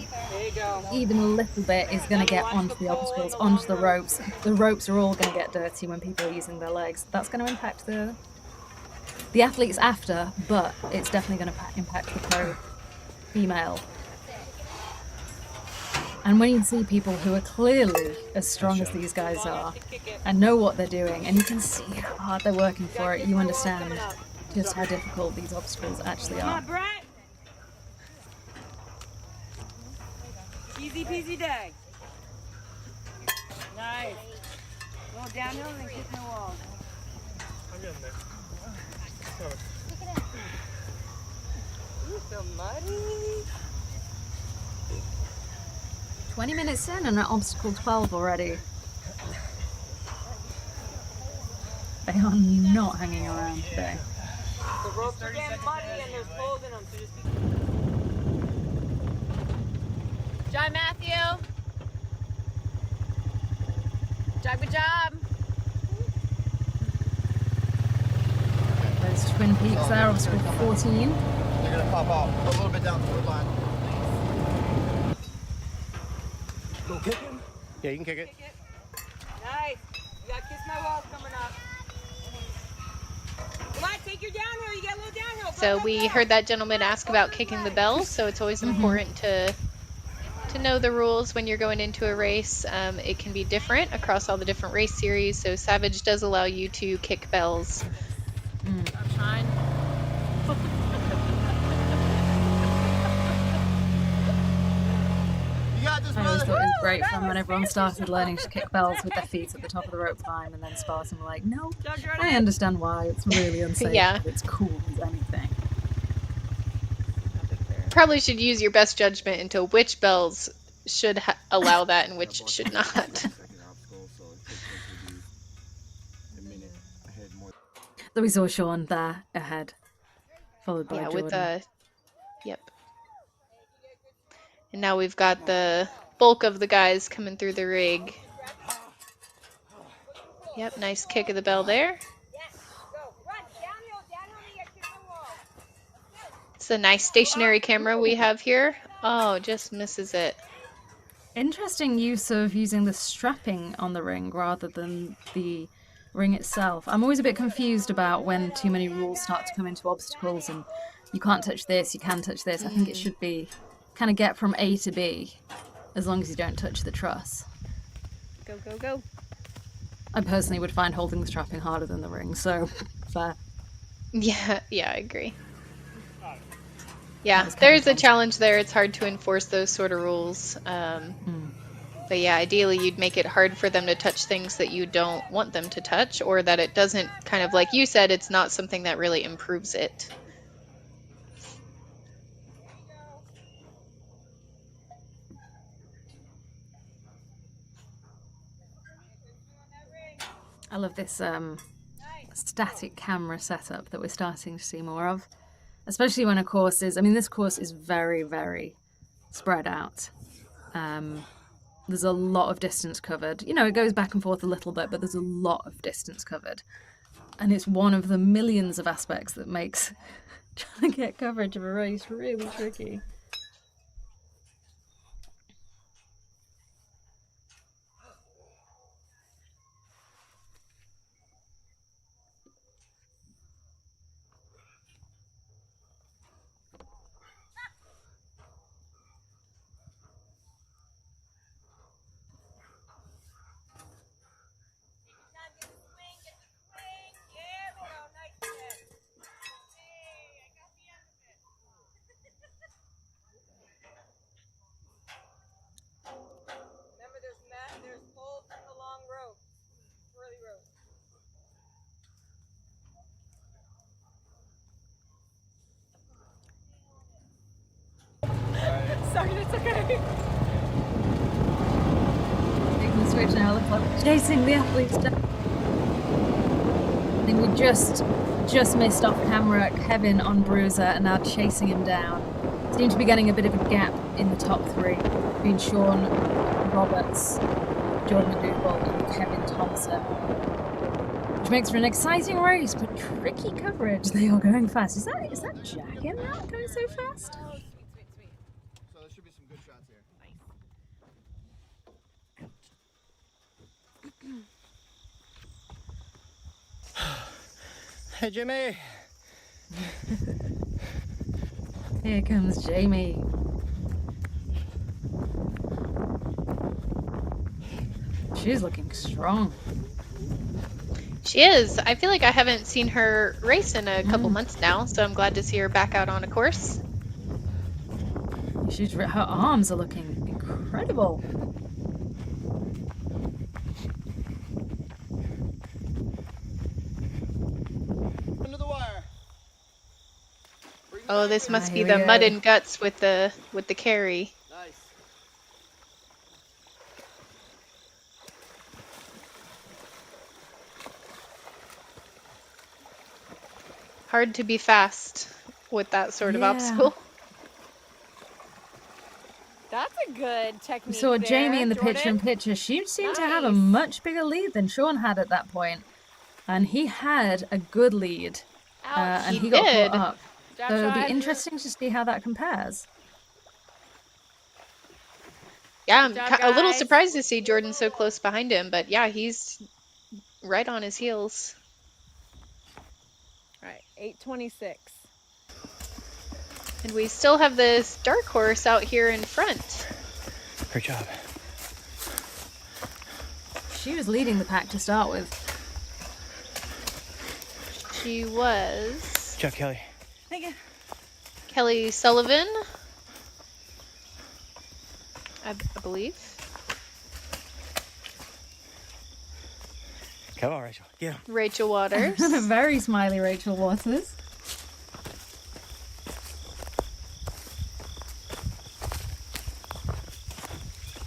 even a little bit is going to get onto the obstacles, onto the ropes. The ropes are all going to get dirty when people are using their legs. That's going to impact the athletes after, but it's definitely going to impact the pro female. And when you see people who are clearly as strong as these guys are and know what they're doing, and you can see how hard they're working for it, you understand just how difficult these obstacles actually are. Easy peasy day. Nice. Go downhill and then kick the wall. I'm getting there. Ooh, so muddy. 20 minutes in and at obstacle 12 already. They are not hanging around today. The ropes are getting muddy and there's holes in them, so just be... John Matthew. Good job. There's Twin Peaks there, obstacle 14. You're gonna pop out a little bit down the wood line. Go kick him? Yeah, you can kick it. Kick it. Nice. You got Kiss My Walls coming up. Come on, take your downhill. You got a little downhill. Go, So go, we go. heard that gentleman ask about kicking the bell, so it's always important to know the rules when you're going into a race. It can be different across all the different race series, so Savage does allow you to kick bells. I'm trying. You got this, I always brother. thought it was great fun when everyone started learning to kick bells with their feet at the top of the rope climb, and then Spartan were like, no, I understand why, it's really unsafe, Yeah. but it's cool as anything. Probably should use your best judgment into which bells should allow that and which should not. Though we saw Sean there ahead, followed by Yeah, Jordan. with yep. And now we've got the bulk of the guys coming through the rig. Yep, nice kick of the bell there. It's a nice stationary camera we have here. Oh, just misses it. Interesting use of using the strapping on the ring rather than the ring itself. I'm always a bit confused about when too many rules start to come into obstacles and you can't touch this, you can touch this. I think it should be kind of get from A to B as long as you don't touch the truss. Go, go, go. I personally would find holding the strapping harder than the ring, so fair. Yeah, I agree. That Yeah, was kind there's of a fun. challenge there. It's hard to enforce those sort of rules. But yeah, ideally you'd make it hard for them to touch things that you don't want them to touch, or that it doesn't, kind of like you said, it's not something that really improves it. I love this static camera setup that we're starting to see more of, especially when a course is, I mean, this course is very, very spread out. There's a lot of distance covered. You know, it goes back and forth a little bit, but there's a lot of distance covered. And it's one of the millions of aspects that makes trying to get coverage of a race really tricky. Remember, there's poles in the long rope. Swirly rope. Sorry, it's okay. Making the switch now, looks like we're chasing the athletes down. I think we just missed off camera Kevin on Bruiser and now chasing him down. Seem to be getting a bit of a gap in the top three between Sean Roberts, Jordan McDougall and Kevin Thompson. Which makes for an exciting race, but tricky coverage. They are going fast. Is that Jack in that going so fast? So there should be some good shots here. Hey, Jimmy. Here comes Jamie. She's looking strong. She is. I feel like I haven't seen her race in a couple months now, so I'm glad to see her back out on a course. Her arms are looking incredible. Under the wire. Oh, this must be here the we mud go. and guts with the carry. Nice. Hard to be fast with that sort of Yeah. obstacle. That's a good technique. We saw Jamie in the Jordan. picture-in-picture. She seemed to have a Nice. much bigger lead than Sean had at that point. And he had a good lead. Ouch. And He he got did. caught up. Job, So it'll Sean. be interesting to see how that compares. Yeah, I'm Good job, a little guys. surprised to see Jordan so close behind him, but yeah, he's right on his heels. All right, 8:26. And we still have this dark horse out here in front. Great job. She was leading the pack to start with. She was Good job, Kelly. Thank you. Kelly Sullivan, I believe. Come on, Rachel. Get him. Rachel Waters. Very smiley Rachel Waters.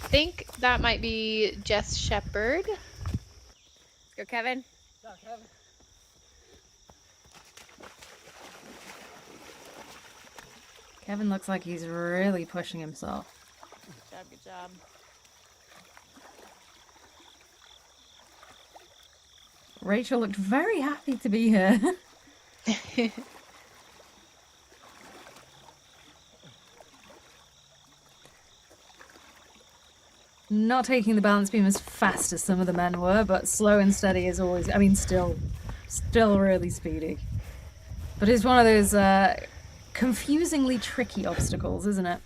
I think that might be Jess Sheppard. Let's go, Kevin. Kevin looks like he's really pushing himself. Good job, good job. Rachel looked very happy to be here. Not taking the balance beam as fast as some of the men were, but slow and steady is always, I mean, still really speedy. But it's one of those confusingly tricky obstacles, isn't it?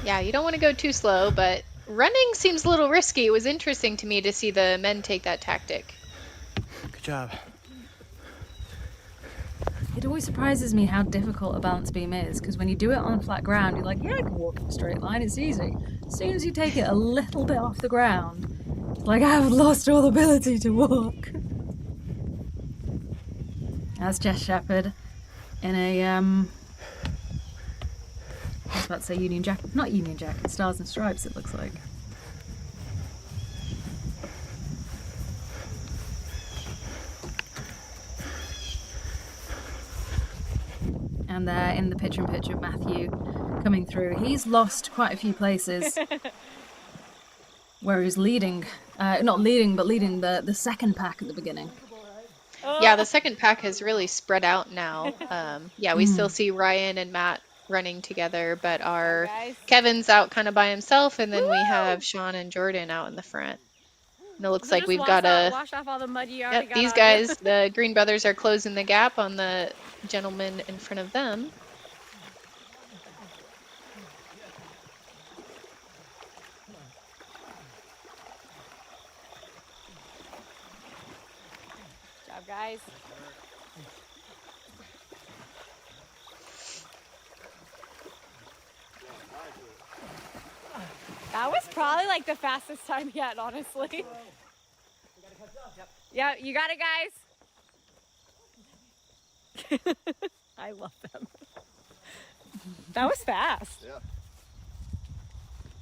Yeah, you don't want to go too slow, but running seems a little risky. It was interesting to me to see the men take that tactic. Good job. It always surprises me how difficult a balance beam is, because when you do it on flat ground, you're like, yeah, I can walk in a straight line, it's easy. As soon as you take it a little bit off the ground, it's like, I've lost all ability to walk. That's Jess Sheppard in a, I was about to say Union Jack, not Union Jacket, Stars and Stripes it looks like. And there in the picture-in-picture, Matthew coming through. He's lost quite a few places where he's leading, not leading, but leading the second pack at the beginning. Yeah, the second pack has really spread out now. Yeah, we still see Ryan and Matt running together, but our Guys. Kevin's out kind of by himself, and then we have Sean and Jordan out in the front. And it looks like we've got a... Wash off all the mud you already Yep, got these on guys, you. the Green Brothers, are closing the gap on the gentleman in front of them. Good job, guys. That was probably like the fastest time yet, honestly. Yeah, you got it, guys. I love them. That was fast. Yeah.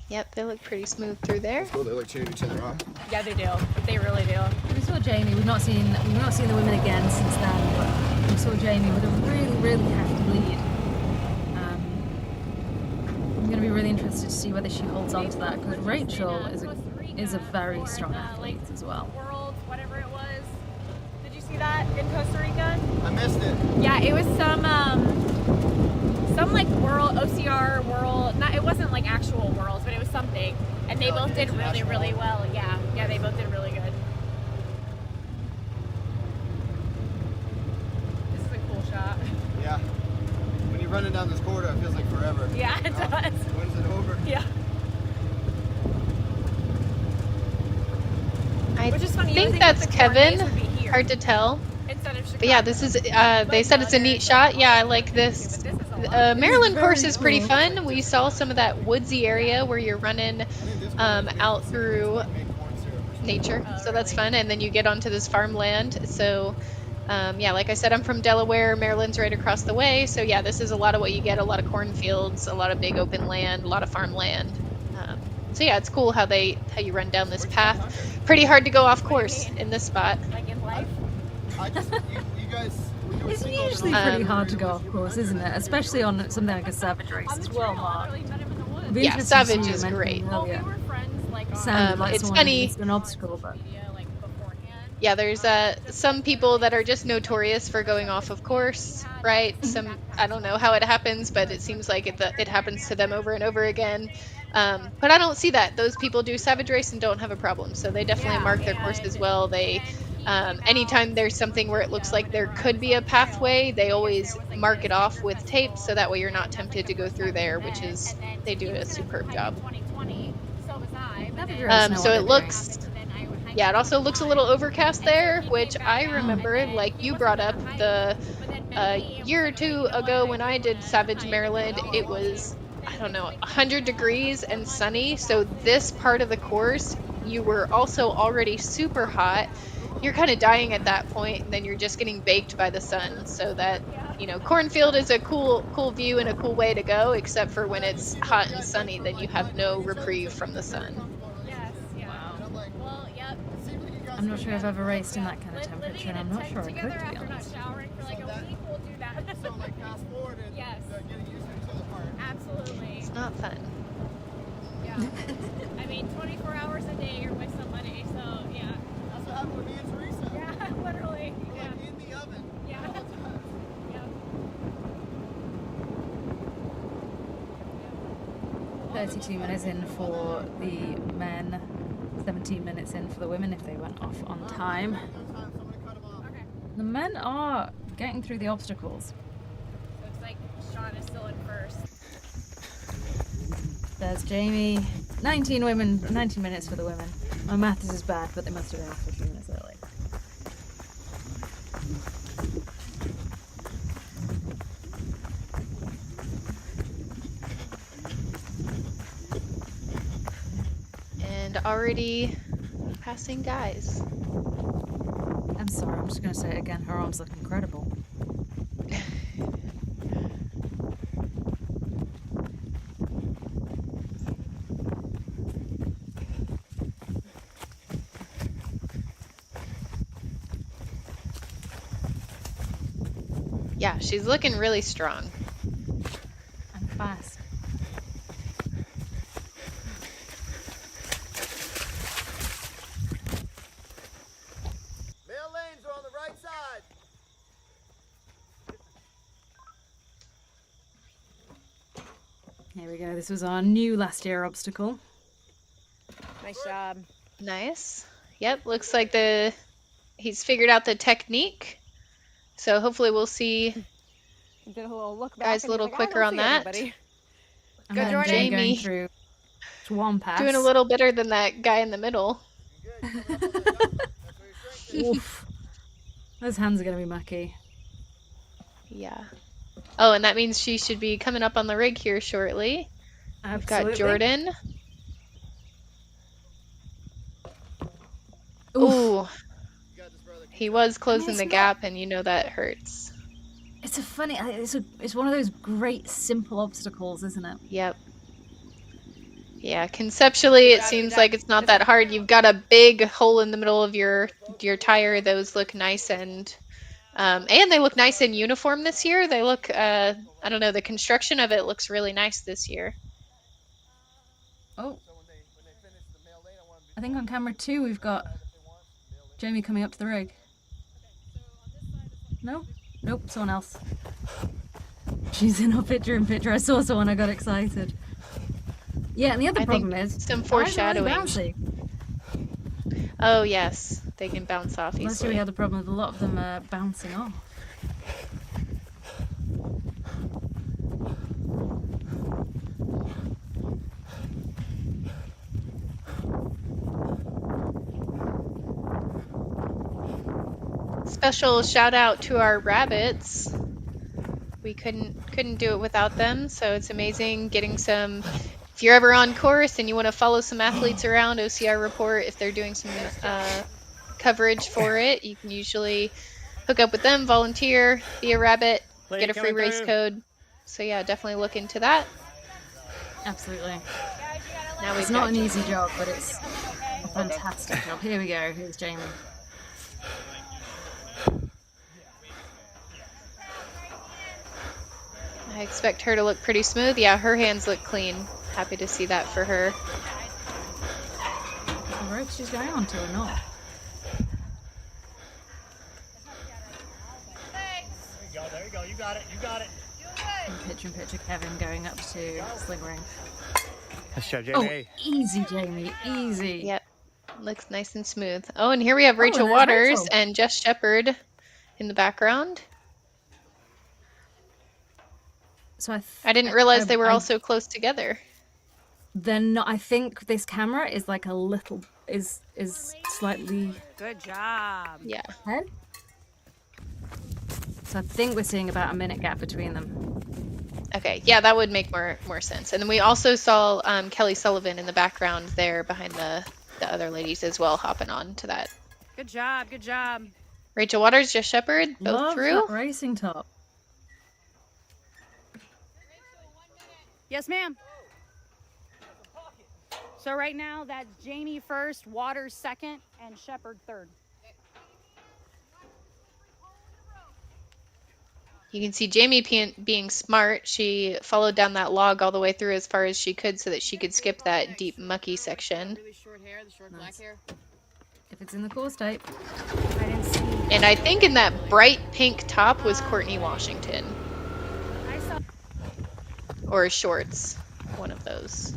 Yep, they look pretty smooth through there. Cool, they like cheering each other on. Yeah, they do. They really do. We saw Jamie. We've not seen the women again since then, but we saw Jamie with a really hefty lead. I'm going to be really interested to see whether she holds on to that, because Rachel is a very strong athlete as well. Worlds, whatever it was. Did you see that in Costa Rica? I missed it. Yeah, it was some like world OCR world. Not, it wasn't like actual worlds, but it was something. And they both did really well. Yeah, they both did really good. This is a cool shot. Yeah. When you're running down this corridor, it feels like forever. Yeah, it does. When's it over? Yeah. I Which is funny. you think would that's that the coordinates Kevin. would be here Hard to tell. instead of Chicago. But yeah, this is, they said it's a neat shot. Yeah, I like this. But this is Maryland course very is pretty cool. fun. We saw some of that woodsy area where you're running out through nature, so that's fun. And then you get onto this farmland. So yeah, like I said, I'm from Delaware. Maryland's right across the way. So yeah, this is a lot of what you get: a lot of cornfields, a lot of big open land, a lot of farmland. So yeah, it's cool how you run down this path. Pretty hard to go off course in this spot. Like in life. I just, you guys, were you It's single usually or- pretty hard to go off course, isn't it? Especially on something like a Savage race as well, Mark. Literally met him in the woods. Be Yeah, interested to Savage see you is mention great. Well, we earlier. were friends like on Sounded like it's someone funny. who missed an obstacle, but media like beforehand. Yeah, there's some people that are just notorious for going off of course, right? I don't know how it happens, but it seems like it happens to them over and over again. But I don't see that. Those people do Savage Race and don't have a problem, so they definitely mark their courses well. They anytime there's something where it looks like there could be a pathway, they always mark it off with tape, so that way you're not tempted to go through there, which is they do a superb job. 2020, so was I. But Savage then, Race know So what it they're looks. then I would hike Yeah, it also looks a little overcast there, which I remember, like you brought up, the year or two ago when I did Savage Maryland, it was, I don't know, 100 degrees and sunny. So this part of the course, you were also already super hot. You're kind of dying at that point, and then you're just getting baked by the sun. So that, cornfield is a cool view and a cool way to go, except for when it's hot and sunny, then you have no reprieve from the sun. Yes, yeah. Well, yep. I'm not sure I've ever raced in that kind of Living temperature, in and a I'm not tent sure I could, together to be after not honest. showering for like a week, we'll do that. So like fast forward and Yes. getting used to each other part. Absolutely. It's not fun. Yeah. I mean, 24 hours a day you're with somebody, so yeah. That's what happened with me and Teresa. Yeah, literally. We're Yeah. like in the oven Yeah. all the time. Yep. 32 minutes in for the men, 17 minutes in for the women if they went off on time. No time, so I'm gonna cut them off. Okay. The men are getting through the obstacles. Looks like Sean is still in first. There's Jamie. 19 minutes for the women. My math is bad, but they must have been off 15 minutes early. And already passing guys. I'm sorry, I'm just going to say it again. Her arms look incredible. Yeah, she's looking really strong. And fast. Male lanes are on the right side. Here we go. This was our new last year obstacle. Nice job. Nice. Yep, looks like he's figured out the technique. So hopefully we'll see Did a little look back guys a and little he's like, quicker I on don't see that. anybody. And Good, then Jordan. Jamie going Jamie. through one pass. Doing a little better than that guy in the middle. Oof. Those hands are going to be mucky. Yeah. Oh, and that means she should be coming up on the rig here shortly. We've got Jordan. Ooh, You got this, brother. he was closing it's the not- gap, and you know that hurts. It's a funny, it's one of those great simple obstacles, isn't it? Yep. Yeah, conceptually it seems like it's not that hard. You've got a big hole in the middle of your tire. Those look nice and they look nice in uniform this year. They look I don't know, the construction of it looks really nice this year. Oh, So when they finish the male lane, I want them I think on camera 2 we've got Jamie coming up to the rig. No? Nope, someone else. She's in our picture-in-picture. I saw someone, I got excited. Yeah, and the other I think problem is some the tires are really foreshadowing. bouncy. Oh yes, they can bounce off Last year we easily. had the problem with a lot of them bouncing off. Special shout out to our rabbits. we couldn't do it without them. So it's amazing getting some. If you're ever on course and you want to follow some athletes around, OCR report if they're doing some coverage for it, you can usually hook up with them, volunteer, be a rabbit, get a free race code. So yeah, definitely look into that. Absolutely. Now It's not an easy job, but it's a fantastic job. Here we go. Here's Jamie. I expect her to look pretty smooth. Yeah, her hands look clean. Happy to see that for her. The rope she's going on to or not? There you go. You got it. You got it. And picture Kevin going up to sling ring. Let's show Oh, Jamie. easy, Jamie. Easy. Yep. Looks nice and smooth. Oh, and here we have Rachel there's Waters Rachel. and Jess Sheppard in the background. So I didn't realize they were all so close together. Then not. I think this camera is like a little is slightly Good job. Yeah. ahead. So I think we're seeing about a minute gap between them. Okay. Yeah, that would make more sense. And then we also saw Kelly Sullivan in the background there behind the other ladies as well, hopping on to that. Good job. Good job. Rachel Waters, Jess Sheppard, both Love through. that racing top. Yes, ma'am. So right now, that's Jamie first, Waters second, and Sheppard third. You can see Jamie being smart. She followed down that log all the way through as far as she could so that she could skip that deep mucky section. Really short hair, the short black hair. If it's in the course tape. I didn't see. And I think in that bright pink top was Courtney Washington. I saw. Or shorts. One of those.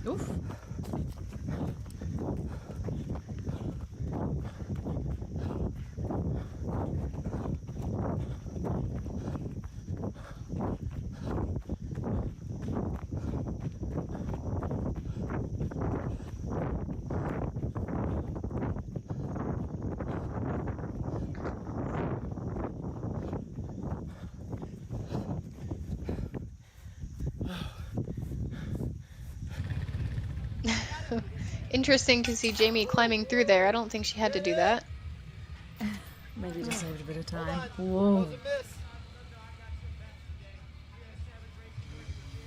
Oof. Interesting to see Jamie climbing through there. I don't think she had to do that. Maybe just saved a bit of time. Whoa.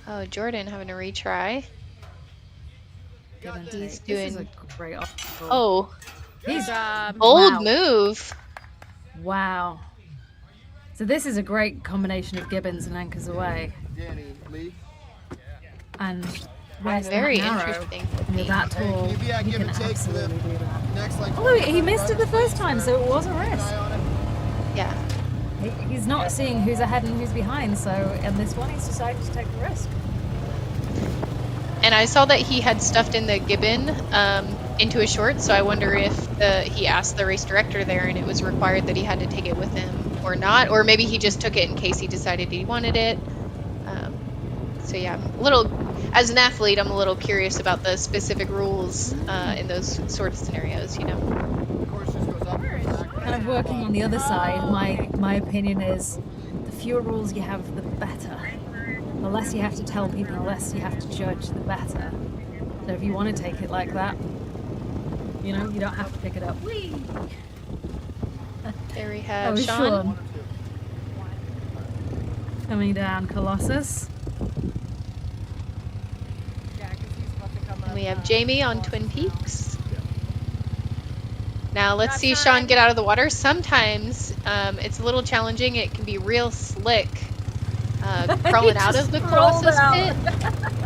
Oh, Jordan having a retry. Give and He's take. This is doing- a great obstacle. Oh, He's bold wow. move. Wow. So this is a great combination of Gibbons and anchors away. Danny Lee. And where's Very that narrow? interesting. When you're that Hey, tall, can you be at you give can and take for the absolutely do that. next like. Although he missed it the first time, so it was a risk. Yeah. He's not seeing who's ahead and who's behind, so in this one he's decided to take the risk. And I saw that he had stuffed in the gibbon into his shorts, so I wonder if he asked the race director there and it was required that he had to take it with him or not, or maybe he just took it in case he decided he wanted it. So yeah, I'm a little, as an athlete, I'm a little curious about the specific rules in those sort of scenarios, you know. Kind of working on the other side, my opinion is the fewer rules you have, the better. The less you have to tell people, the less you have to judge, the better. So if you want to take it like that, you know, you don't have to pick it up. Whee! There we have Oh, Sean. Coming down Colossus. And we have Jamie on Twin Peaks. Now let's see Sean get out of the water. Sometimes it's a little challenging. It can be real slick crawling out of the Colossus pit.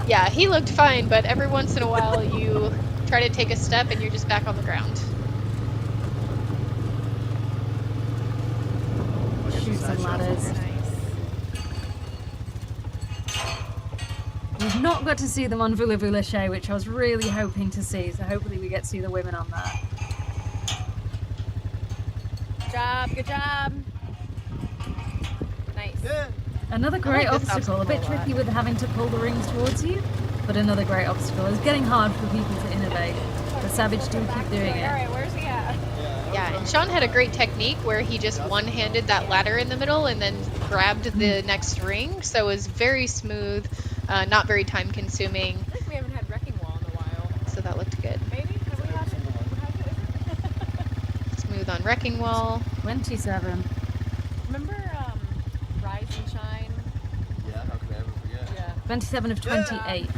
Yeah, he looked fine, but every once in a while you try to take a step and you're just back on the ground. Shoot some ladders. We've not got to see them on Vula Vula Shea, which I was really hoping to see, so hopefully we get to see the women on that. Good job. Good job. Nice. Another great like this obstacle, a bit obstacle a lot. tricky with having to pull the rings towards you. But another great obstacle. It's getting hard for people to innovate, but Savage do keep doing it. All right, where's he at? Yeah, and Sean had a great technique where he just one-handed that ladder in the middle and then grabbed the next ring. So it was very smooth, not very time-consuming. I think we haven't had Wrecking Wall in a while. So that looked good. Maybe? Have we had it? Smooth on Wrecking Wall. 27. Remember Rise and Shine? Yeah, how could I ever forget? Yeah. 27 of 28.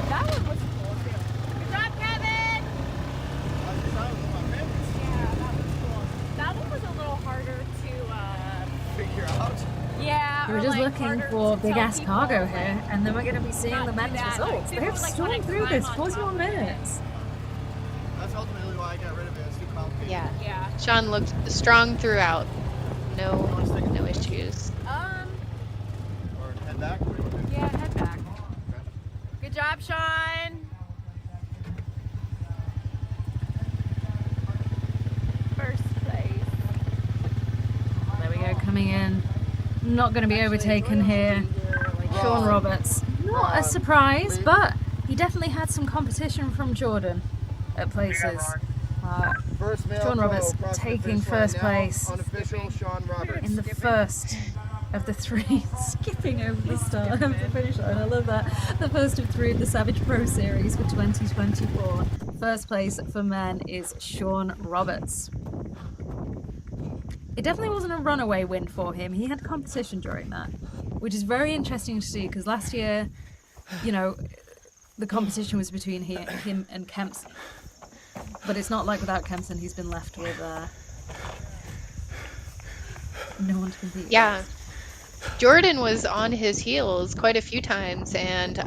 That one was cool too. Good job, Kevin! Yeah, that was cool. That one was a little harder to Figure out. yeah. We're or, just like, looking harder for to big tell ass people, cargo like, here, and then we're going to be seeing not the do men's that. results. Like, They've people, like, stormed wanna through climb this on 41 top of it. minutes. That's ultimately why I got rid of it. It's too complicated. Yeah. Yeah. Sean looked strong throughout. No issues. Or head back. Yeah, head back. Good job, Sean. First place. There we go, coming in. Not going to be overtaken here. Sean Roberts. Not a surprise, but he definitely had some competition from Jordan at places. First male Sean pro Roberts across the taking finish line first now, place Unofficial Sean Roberts. in the first of the three, skipping over the start of the finish line. I love that. The first of three of the Savage Pro Series for 2024. First place for men is Sean Roberts. It definitely wasn't a runaway win for him. He had competition during that, which is very interesting to see because last year, you know, the competition was between him and Kempson. But it's not like without Kempson, he's been left with no one to compete Yeah. with. Jordan was on his heels quite a few times, and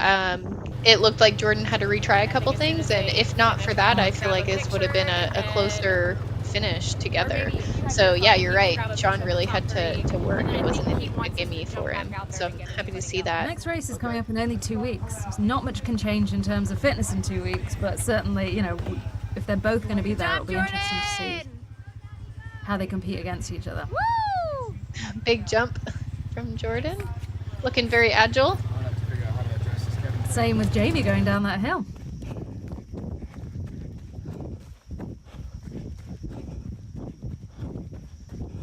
it looked like Jordan had to retry a couple things. And if not for that, I feel like this would have been a closer finish together. So yeah, you're right. Sean really had to work. It wasn't a gimme for him. So I'm happy to see that. Next race is coming up in only 2 weeks. Not much can change in terms of fitness in 2 weeks, but certainly, you know, if they're both going to be there, it'll be interesting to see how they compete against each other. Woo! Big jump from Jordan. Looking very agile. I'm gonna have to figure out how to address this, Kevin. Same with Jamie going down that hill.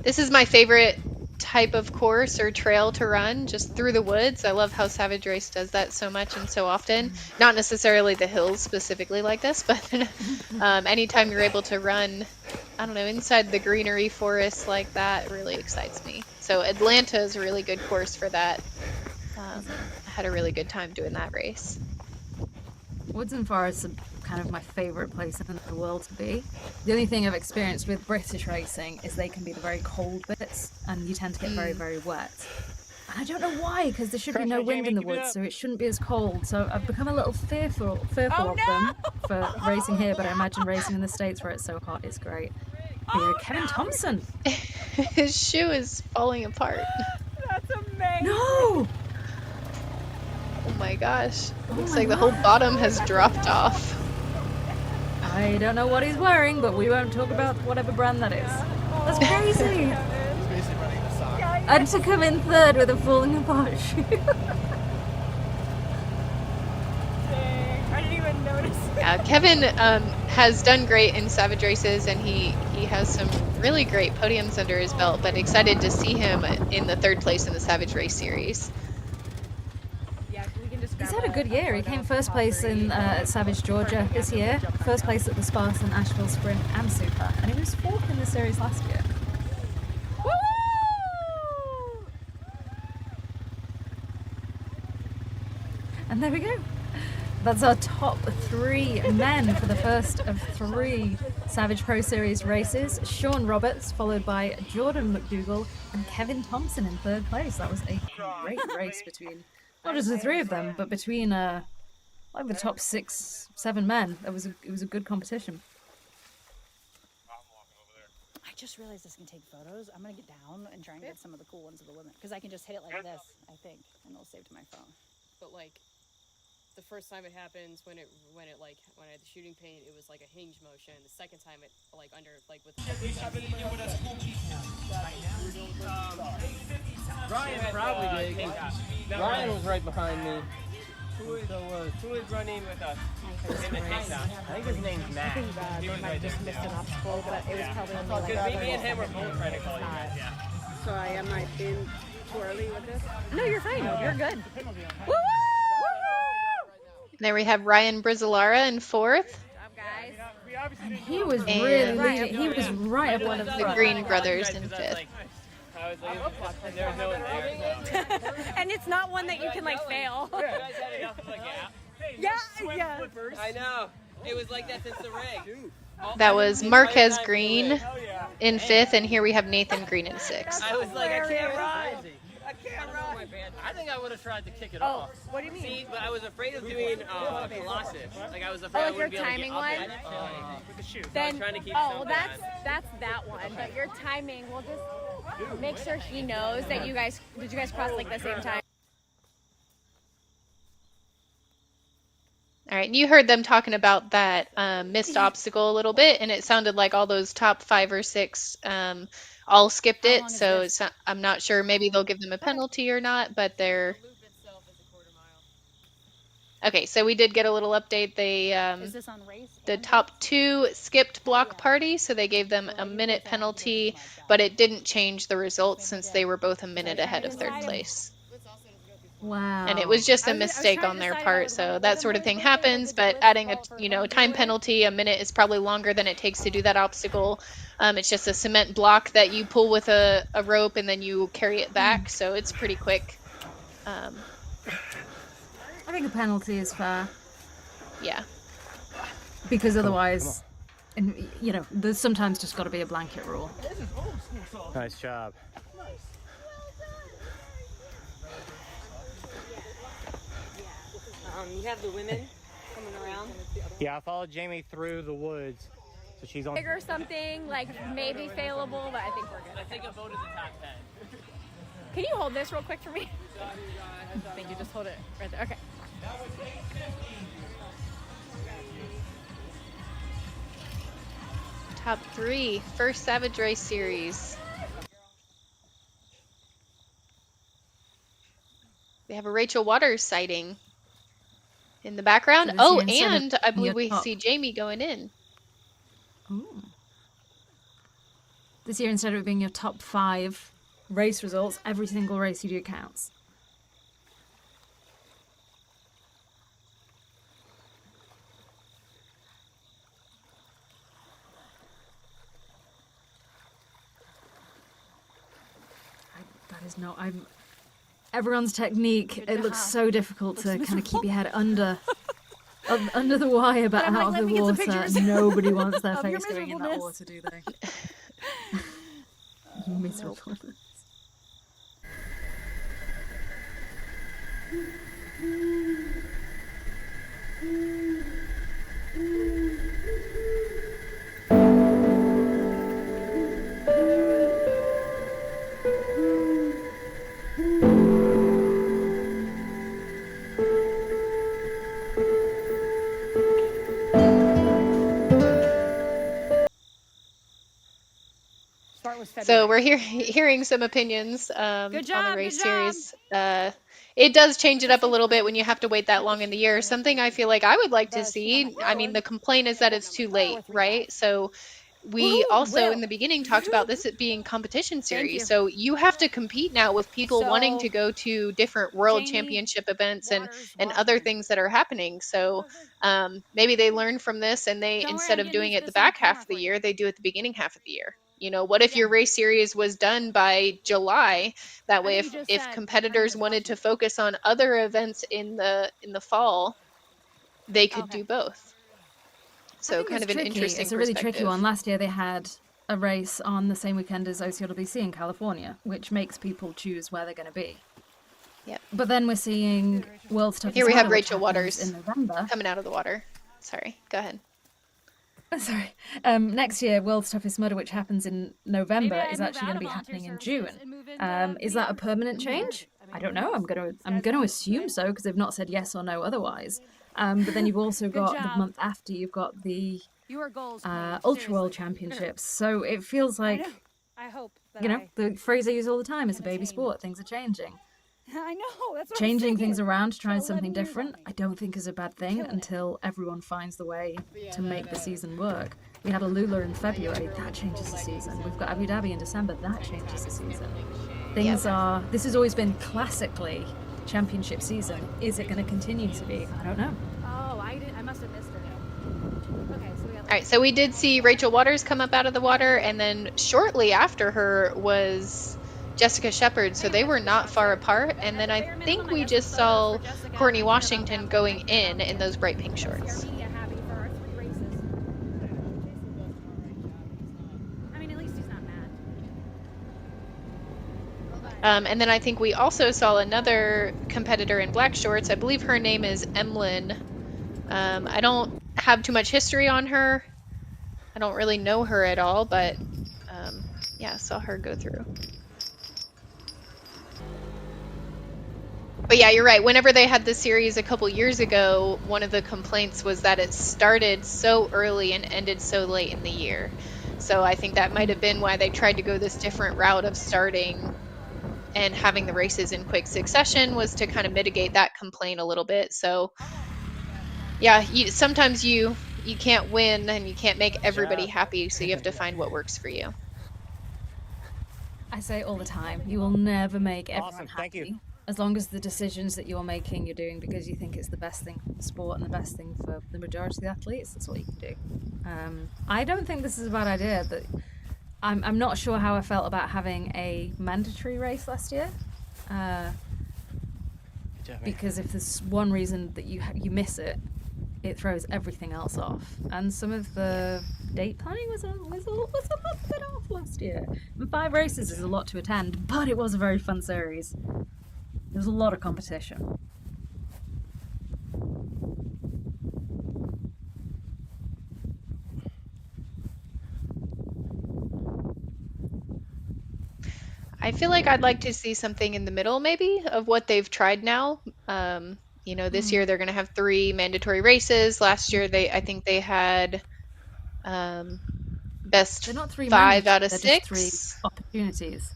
This is my favorite type of course or trail to run, just through the woods. I love how Savage Race does that so much and so often. Not necessarily the hills specifically like this, but anytime you're able to run, I don't know, inside the greenery forest like that really excites me. So Atlanta is a really good course for that. I had a really good time doing that race. Woods and forests are kind of my favourite place in the world to be. The only thing I've experienced with British racing is they can be the very cold bits and you tend to get very, very wet. And I don't know why, because there should be no wind in the woods, so it shouldn't be as cold. So I've become a little fearful of them for racing here, but I imagine racing in the States where it's so hot is great. Here, Kevin Thompson. His shoe is falling apart. That's amazing. No! Oh my gosh. Looks my like the whole bottom has dropped off. I don't know what he's wearing, but we won't talk about whatever brand that is. That's crazy! He's basically running the sock. And to come in third with a falling apart shoe. I didn't even notice. Kevin has done great in Savage races, and he has some really great podiums under his belt, but excited to see him in the third place in the Savage Race Series. Yeah, we can just He's had a good year. He came first place in Savage Georgia this year, first place at the Spartan Asheville Sprint and Super, and he was fourth in the series last year. Woo! And there we go. That's our top three men for the first of three Savage Pro Series races. Sean Roberts, followed by Jordan McDougall and Kevin Thompson in third place. That was a great race between not just the three of them, but between like the top 6-7 men. It was a good competition. I just realized this can take photos. I'm gonna get down and try and get some of the cool ones of the women because I can just hit it like this, I think, and it'll save to my phone. But like the first time it happens when I had the shooting paint, it was like a hinge motion. The second time it like under like with Ryan probably did. Ryan was right behind me. Who is running with us in the takedown? I think his name's Matt. He was right there too. Missed an obstacle, but it was probably only Because me and him were both trying to call you guys, yeah. So I might been too early with this? No, you're fine. You're good. Woo! There we have Ryan Brizolara in fourth. He was really leading. He was right up one of The Green brothers in fifth. I was like, there was no one there. So. And it's not one that you can like fail. Yeah, I know. It was like that since the rig. That was Marquez Green in fifth, and here we have Nathan Green in sixth. I was like, I can't ride. I can't ride. I think I would have tried to kick it off. What do you mean? See, but I was afraid of doing Colossus. Like I was afraid I wouldn't be able to get up it. With the shoe. Then, I was trying to keep well, that's that one. But your timing, we'll just make sure he knows that you guys cross like the same time. All right, you heard them talking about that missed obstacle a little bit, and it sounded like all those top 5 or 6 all skipped it. So it's not, I'm not sure. Maybe they'll give them a penalty or not, but they're okay. So we did get a little update. They Is this on race? the top 2 skipped block party, so they gave them a minute penalty, but it didn't change the results since they were both a minute ahead of third place. Wow. And it was just a mistake on their part, so that sort of thing happens. But adding a time penalty, a minute is probably longer than it takes to do that obstacle. It's just a cement block that you pull with a rope and then you carry it back, so it's pretty quick. I think a penalty is fair. Yeah. Because otherwise, and you know, there's sometimes just got to be a blanket rule. Nice job. You have the women coming around. Yeah, I followed Jamie through the woods, so she's on. Figure something like maybe failable, but I think we're good. I think a vote is the top 10. Can you hold this real quick for me? Thank you. Just hold it right there. Okay. Top 3, first Savage Race Series. We have a Rachel Waters sighting in the background. So Oh, instead of and I believe we top- see Jamie going in. Ooh. This year, instead of it being your top 5 race results, every single race you do counts. That is not. Everyone's technique. It looks so difficult to kind of keep your head under the wire, but I'm out like, of the let me get some water. pictures Nobody wants their of your face going in that miserableness. water, do they? Miserableness. So we're hearing some opinions on Good the job, race good job. series. It does change it up a little bit when you have to wait that long in the year. Something I feel like I would like to see. I mean, the complaint is that it's too late, right? So we also in the beginning talked about this being competition series. So you have to compete now with people wanting to go to different world championship events and other things that are happening. So maybe they learn from this and they, instead of doing it the back half of the year, they do it the beginning half of the year. You know, what if your race series was done by July? That way, if competitors wanted to focus on other events in the fall, they could do both. So kind of an interesting It's a really tricky perspective. one. Last year they had a race on the same weekend as OCWC in California, which makes people choose where they're going to be. Yep. But then we're seeing World's Toughest Here we have Mudder, which Rachel happens Waters in November. coming out of the water. Sorry, go ahead. Sorry. Next year, World's Toughest Mudder, which happens in November, is actually going to be happening in June. Is that a permanent change? I don't know. I'm gonna assume so because they've not said yes or no otherwise. But then you've also got the month after, you've got the Ultra World Championships. So it feels like, I hope that you know, the phrase I use all the time is a baby sport. Things are changing. I know. That's what Changing I'm things saying. around, trying Got 11 something years on different, me. I don't think is a bad thing until everyone finds the way to make the season work. We had Alula in February, that changes the season. We've got Abu Dhabi in December, that changes the season. This has always been classically championship season. Is it going to continue to be? I don't know. Oh, I must have missed it. Okay, so we got. All right, so we did see Rachel Waters come up out of the water, and then shortly after her was Jessica Sheppard, so they were not far apart. And then I think we just saw Courtney Washington going in those bright pink shorts. Media happy for our 3 races. I mean, at least he's not mad. And then I think we also saw another competitor in black shorts. I believe her name is Emlyn. I don't have too much history on her. I don't really know her at all, but yeah, I saw her go through. But yeah, you're right. Whenever they had this series a couple years ago, one of the complaints was that it started so early and ended so late in the year. So I think that might have been why they tried to go this different route of starting and having the races in quick succession, was to kind of mitigate that complaint a little bit. So yeah, sometimes you can't win and you can't make everybody happy, so you have to find what works for you. I say all the time, you will never make everyone Awesome, happy. thank you. As long as the decisions that you're making, you're doing because you think it's the best thing for the sport and the best thing for the majority of the athletes, that's what you can do. I don't think this is a bad idea. That I'm not sure how I felt about having a mandatory race last year. Because if there's one reason that you miss it, it throws everything else off. And some of the date planning was a little bit off last year. And 5 races is a lot to attend, but it was a very fun series. There was a lot of competition. I feel like I'd like to see something in the middle, maybe, of what they've tried now. This year they're going to have 3 mandatory races. Last year I think they had best They're not 3 5 out of they're 6. just 3 opportunities.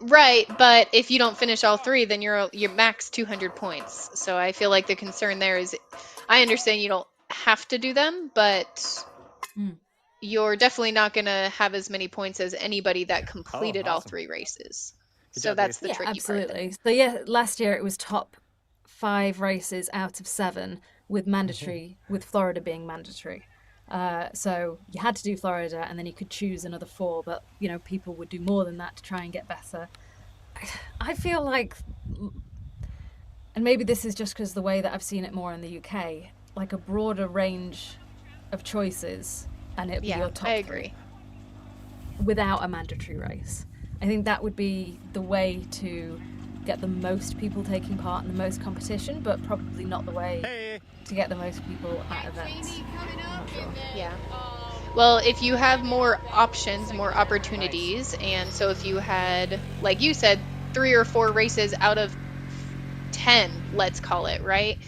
Right, but if you don't finish all 3, then you're max 200 points. So I feel like the concern there is, I understand you don't have to do them, but you're definitely not going to have as many points as anybody that completed all 3 races. So that's the tricky absolutely. part. So yeah, last year it was top 5 races out of 7 with mandatory, with Florida being mandatory. So you had to do Florida, and then you could choose another 4, but people would do more than that to try and get better. I feel like, and maybe this is just because the way that I've seen it more in the UK, like a broader range of choices, and it'd be your top 3. I agree. Without a mandatory race. I think that would be the way to get the most people taking part in the most competition, but probably not the way to get the most people at events. Yeah. Well, if you have more options, more opportunities, and so if you had, like you said, 3 or 4 races out of 10, let's call it, right?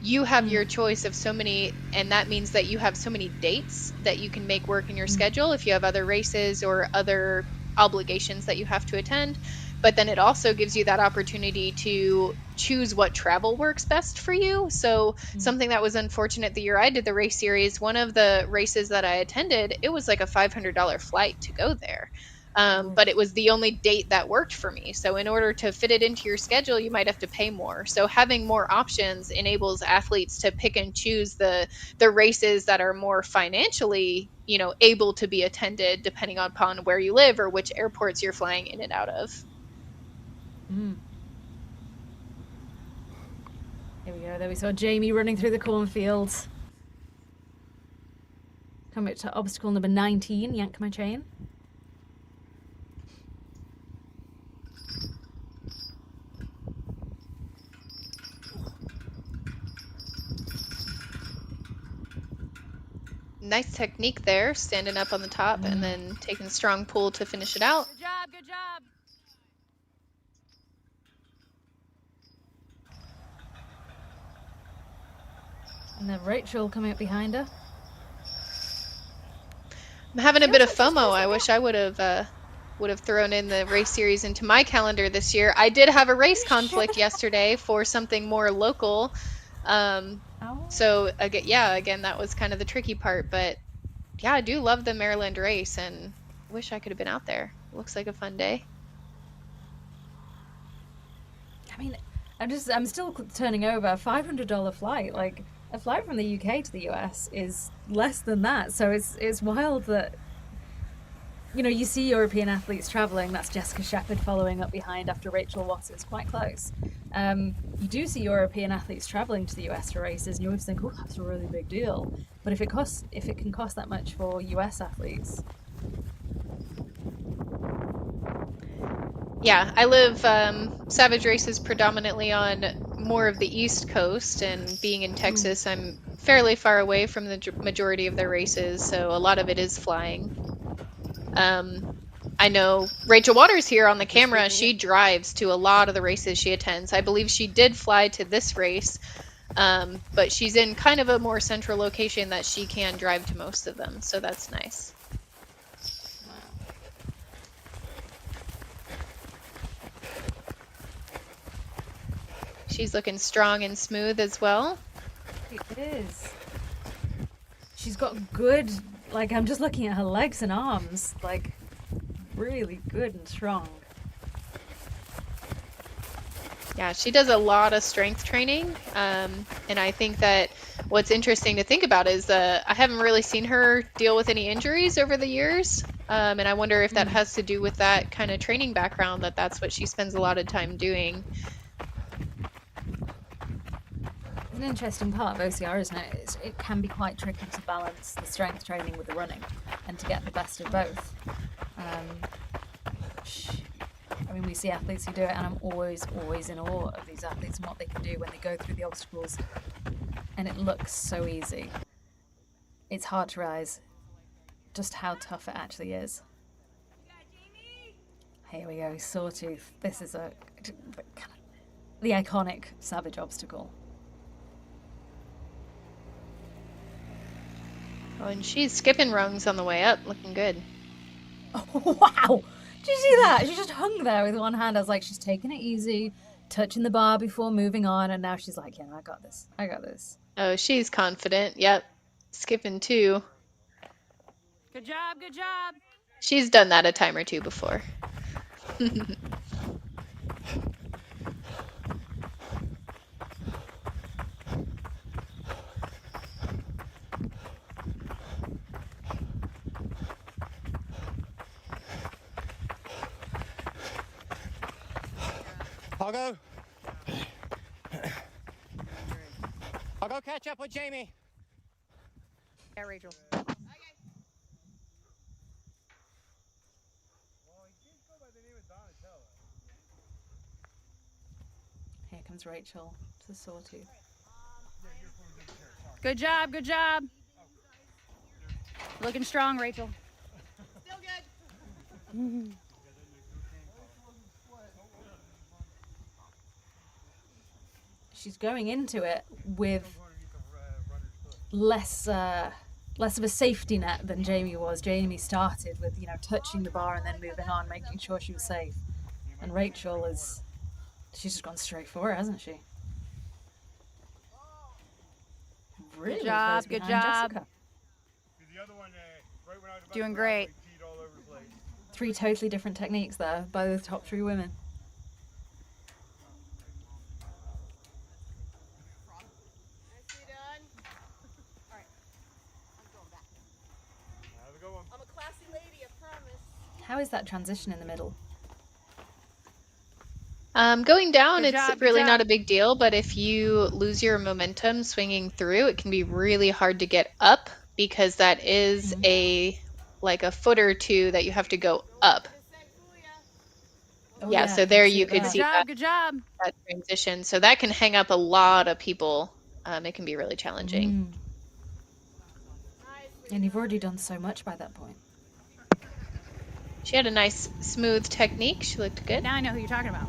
You have your choice of so many, and that means that you have so many dates that you can make work in your schedule if you have other races or other obligations that you have to attend. But then it also gives you that opportunity to choose what travel works best for you. So something that was unfortunate the year I did the race series, one of the races that I attended, it was like a $500 flight to go there. But it was the only date that worked for me. So in order to fit it into your schedule, you might have to pay more. So having more options enables athletes to pick and choose the races that are more financially, able to be attended depending upon where you live or which airports you're flying in and out of. Here we go. There we saw Jamie running through the cornfields. Coming to obstacle number 19, yank my chain. Nice technique there, standing up on the top and then taking a strong pull to finish it out. Good job, good job. And then Rachel coming up behind her. I'm having a bit of FOMO. I wish I would have would have thrown in the race series into my calendar this year. I did have a race conflict yesterday for something more local. So again, that was kind of the tricky part. But yeah, I do love the Maryland race and wish I could have been out there. Looks like a fun day. I mean, I'm still turning over a $500 flight. Like, a flight from the UK to the US is less than that. So it's wild that, you know, you see European athletes traveling. That's Jessica Sheppard following up behind after Rachel Waters, quite close. You do see European athletes traveling to the US for races, and you always think, oh, that's a really big deal. But if it can cost that much for US athletes. Yeah, I live Savage races predominantly on more of the East Coast, and being in Texas, I'm fairly far away from the majority of their races, so a lot of it is flying. I know Rachel Waters here on the camera, she drives to a lot of the races she attends. I believe she did fly to this race, but she's in kind of a more central location that she can drive to most of them, so that's nice. She's looking strong and smooth as well. It is. She's got good, like, I'm just looking at her legs and arms, like, really good and strong. Yeah, she does a lot of strength training, and I think that what's interesting to think about is I haven't really seen her deal with any injuries over the years, and I wonder if that has to do with that kind of training background, that's what she spends a lot of time doing. An interesting part of OCR, isn't it? It can be quite tricky to balance the strength training with the running and to get the best of both. I mean, we see athletes who do it, and I'm always in awe of these athletes and what they can do when they go through the obstacles, and it looks so easy. It's hard to realize just how tough it actually is. Here we go, Sawtooth. This is the iconic Savage obstacle. Oh, and she's skipping rungs on the way up, looking good. Oh, wow! Did you see that? She just hung there with one hand. I was like, she's taking it easy, touching the bar before moving on, and now she's like, yeah, I got this. I got this. Oh, she's confident. Yep. Skipping two. Good job, good job. She's done that a time or two before. I'll go catch up with Jamie. Yeah, Rachel. Here comes Rachel to the Sawtooth. Good job, good job. Looking strong, Rachel. Still good. She's going into it with less of a safety net than Jamie was. Jamie started with, touching the bar and then moving on, making sure she was safe. And Rachel she's just gone straight for it, hasn't she? Really good job, close good behind job. Jessica. Doing great. 3 totally different techniques there by the top 3 women. How is that transition in the middle? Going down, Good it's job, good really job. not a big deal, but if you lose your momentum swinging through, it can be really hard to get up because that is a foot or two that you have to go up. Oh, Yeah, so there you could that. see Good job. that transition. So that can hang up a lot of people. It can be really challenging. And you've already done so much by that point. She had a nice smooth technique. She looked good. Now I know who you're talking about.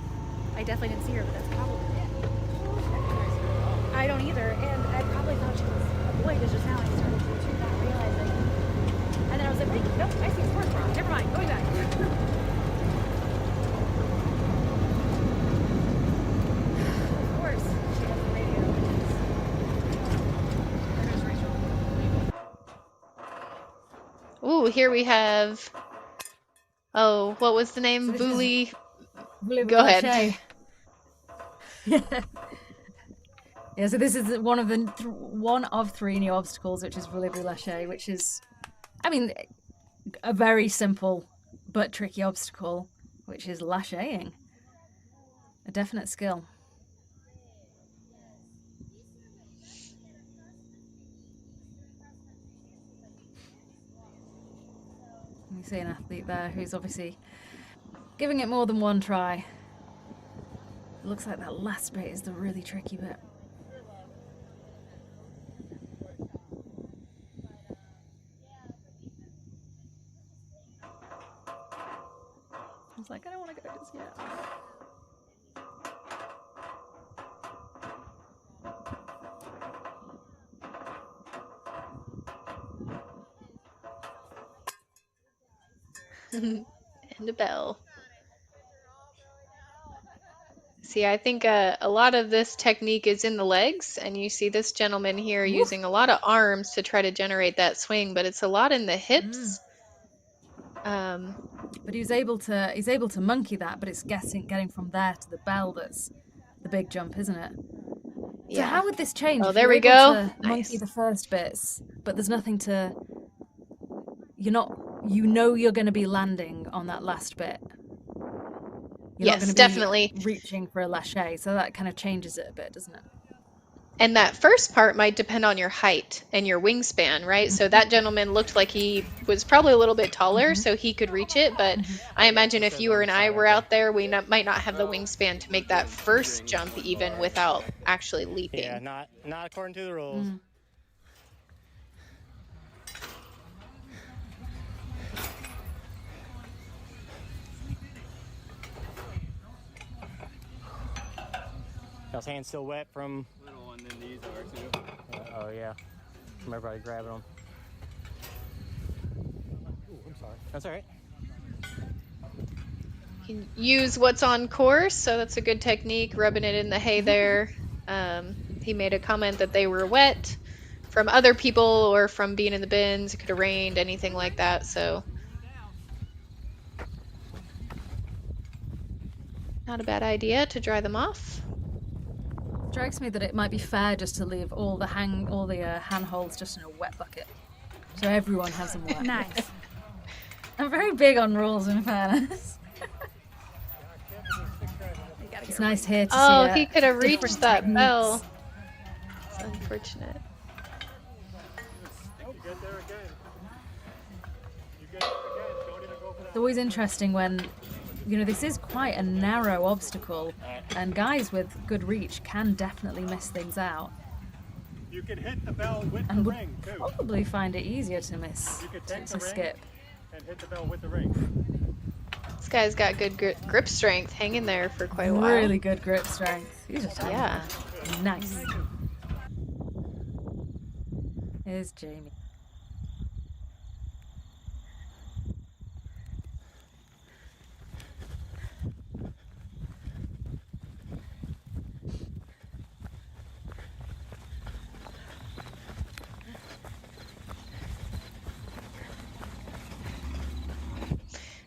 I definitely didn't see her, but that's probably it. I don't either, and I probably thought she was a boy because just now I started to not realizing. And then I was like, wait, nope, I see sports bra. Never mind, going back. Oh, here we have. Oh, what was the name? So Vuli. Voulez-vous Go ahead. lâcher? Yeah, so this is one of 3 new obstacles, which is Voulez-vous lâcher, which is, I mean, a very simple but tricky obstacle, which is lâchering. A definite skill. You see an athlete there who's obviously giving it more than one try. It looks like that last bit is the really tricky bit. I was like, I don't want to go just yet. And a bell. See, I think a lot of this technique is in the legs, and you see this gentleman here using a lot of arms to try to generate that swing, but it's a lot in the hips. But he's able to monkey that, but it's getting from there to the bell that's the big jump, isn't it? Yeah. So how would this change? Oh, if there you're we able go. to monkey Nice. the first bits, but there's nothing to. You're going to be landing on that last bit. You're not Yes, going to be definitely. reaching for a lâcher, so that kind of changes it a bit, doesn't it? And that first part might depend on your height and your wingspan, right? So that gentleman looked like he was probably a little bit taller, so he could reach it. But I imagine if you and I were out there, we might not have the wingspan to make that first jump even without actually leaping. Yeah, not according to the rules. Those hands still wet from. Little one, then these are too. Oh yeah, from everybody grabbing them. Ooh, I'm sorry. That's all right. You can use what's on course, so that's a good technique, rubbing it in the hay there. He made a comment that they were wet from other people or from being in the bins. It could have rained, anything like that, so. Not a bad idea to dry them off. Strikes me that it might be fair just to leave all the handholds just in a wet bucket, so everyone has them wet. Nice. I'm very big on rules, in fairness. It's nice here to see. Oh, he could have different reached that techniques. bell. It's unfortunate. It's always interesting when, this is quite a narrow obstacle, and guys with good reach can definitely miss things out. You can hit the bell with And the would ring too. probably find it easier to miss, You could take to the ring skip. and hit the bell with the ring. This guy's got good grip strength, hanging there for quite a while. Really good grip strength. He's just Yeah. nice. Here's Jamie.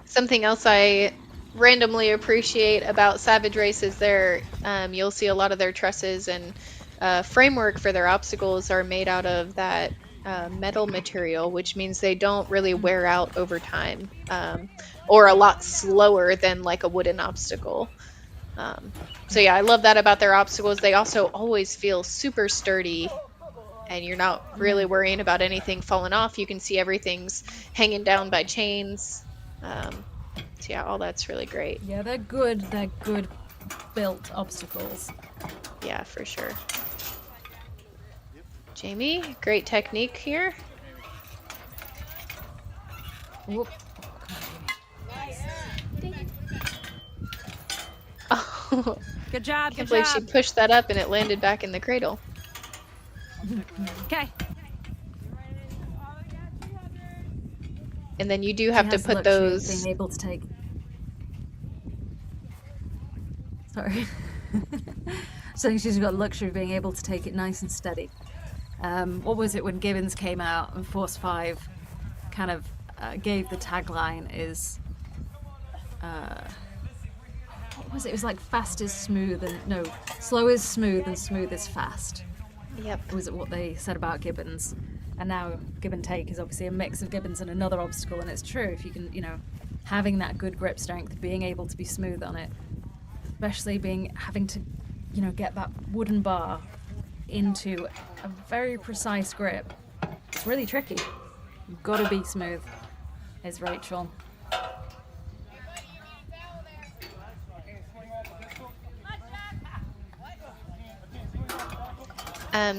Something else I randomly appreciate about Savage races, you'll see a lot of their trusses and framework for their obstacles are made out of that metal material, which means they don't really wear out over time, or a lot slower than like a wooden obstacle. So yeah, I love that about their obstacles. They also always feel super sturdy, and you're not really worrying about anything falling off. You can see everything's hanging down by chains. So yeah, all that's really great. Yeah, they're good built obstacles. Yeah, for sure. Jamie, great technique here. Whoop. Oh, Good job. I Good can't believe she job. pushed that up and it landed back in the cradle. Okay. And then you do have She to has the put luxury of those. being able to take. Sorry. So she's got the luxury of being able to take it nice and steady. What was it when Gibbons came out and Force 5 kind of gave the tagline is, what was it? It was like fast is smooth and no, slow is smooth and smooth is fast. Yep. Was it what they said about Gibbons? And now Give and Take is obviously a mix of Gibbons and another obstacle, and it's true. If you can, having that good grip strength, being able to be smooth on it, especially having to, get that wooden bar into a very precise grip. It's really tricky. You've got to be smooth, is Rachel.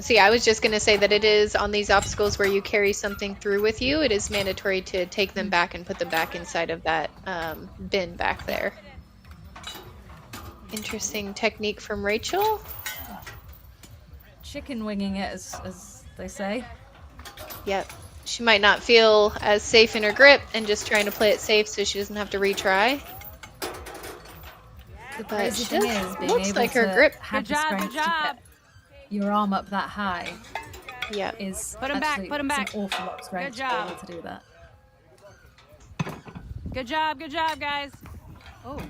So yeah, I was just going to say that it is on these obstacles where you carry something through with you, it is mandatory to take them back and put them back inside of that bin back there. Interesting technique from Rachel. Chicken winging it, as they say. Yep. She might not feel as safe in her grip and just trying to play it safe so she doesn't have to retry. The But crazy she thing just is being looks able like to her grip. have Good the job, strength good to job. get your arm up that high. Yep. Is Put 'em back, actually, put 'em it's back. an awful lot of strength Good to be job. able to do that. Good job, guys. Oh,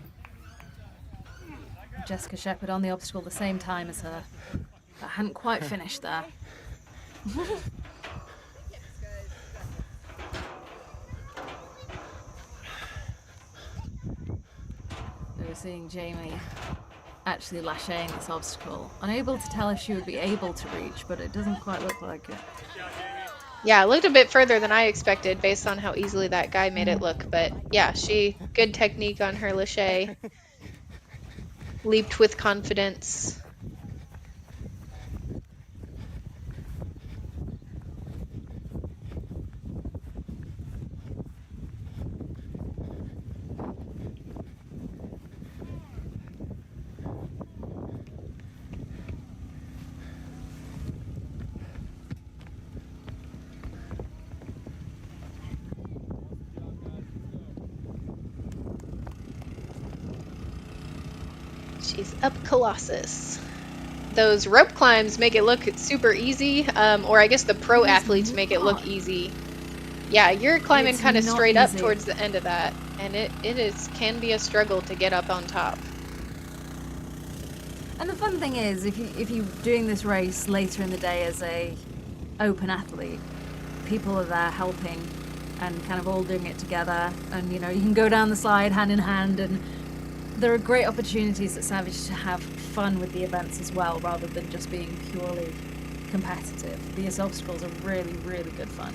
Jessica Sheppard on the obstacle the same time as her. I hadn't quite finished there. We're seeing Jamie actually lashing this obstacle. Unable to tell if she would be able to reach, but it doesn't quite look like it. Yeah, it looked a bit further than I expected based on how easily that guy made it look. But yeah, good technique on her lache. Leaped with confidence. She's up Colossus. Those rope climbs make it look super easy, or I guess the pro athletes make it look easy. Yeah, you're climbing It's kind of not straight up easy. towards the end of that, and it can be a struggle to get up on top. And the fun thing is, if you're doing this race later in the day as a open athlete, people are there helping and kind of all doing it together. And you can go down the slide hand in hand, and there are great opportunities at Savage to have fun with the events as well, rather than just being purely competitive. These obstacles are really, really good fun.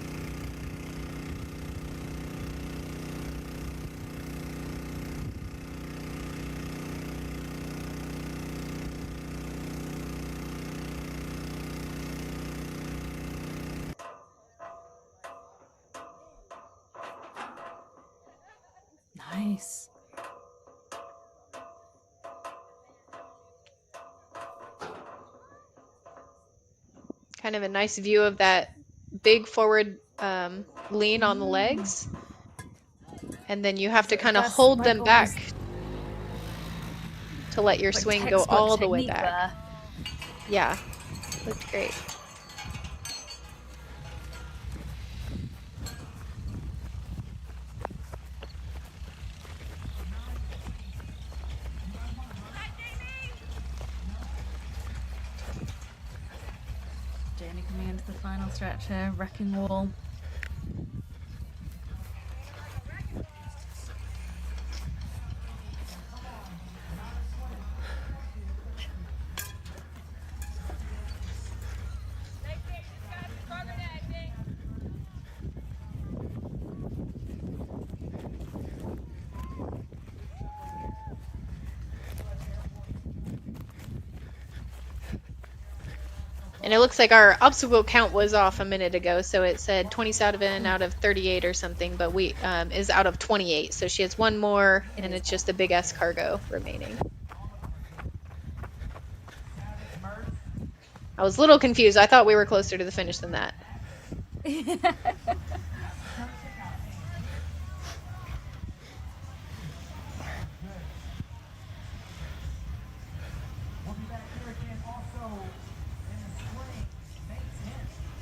Nice. Kind of a nice view of that big forward lean on the legs. And then you have to kind of That's hold like them almost- back to let your like swing go textbook all the way technique back. there. Yeah, looked great. Jamie coming into the final stretch here, wrecking wall. And it looks like our obstacle count was off a minute ago, so it said 27 out of 38 or something, but we is out of 28, so she has one more, and it's just a big S cargo remaining. I was a little confused. I thought we were closer to the finish than that.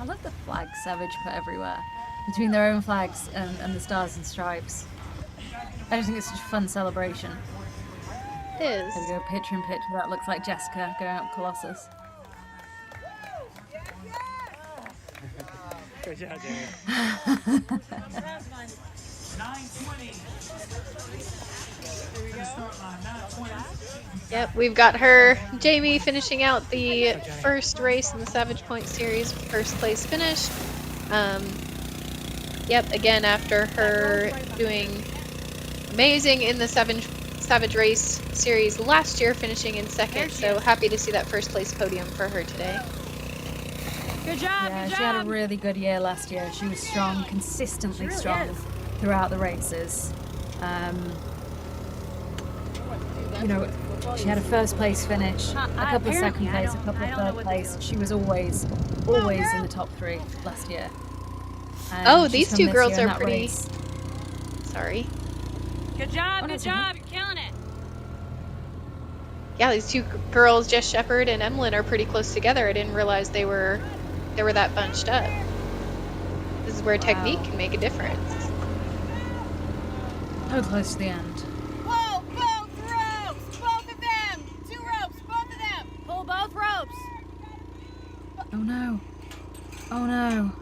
I love the flag Savage put everywhere. between their own flags and the Stars and Stripes. I just think it's such a fun celebration. It is. There we go, picture in picture. That looks like Jessica going up Colossus. Good job, Jamie. 9:20. Yep, we've got her, Jamie, finishing out the first race in the Savage Point Series, first place finish. Yep, again, after her doing amazing in the Savage Race Series last year, finishing in second. So happy to see that first place podium for her today. Good job, Yeah, good job. she had a really good year last year. She was strong, consistently strong throughout the races. You know, she had a first place finish, a couple of second place, a couple of third place. She was always in the top 3 last year. Oh, she's these from two this girls year in are that pretty. race. Sorry. Good job, Oh, no, good it's okay. job. You're killing it. Yeah, these two girls, Jess, Sheppard, and Emlyn, are pretty close together. I didn't realize they were that bunched up. This is where technique can make a difference. So close to the end. Pull both ropes! Both of them! 2 ropes, both of them! Pull both ropes. Oh no. Oh no.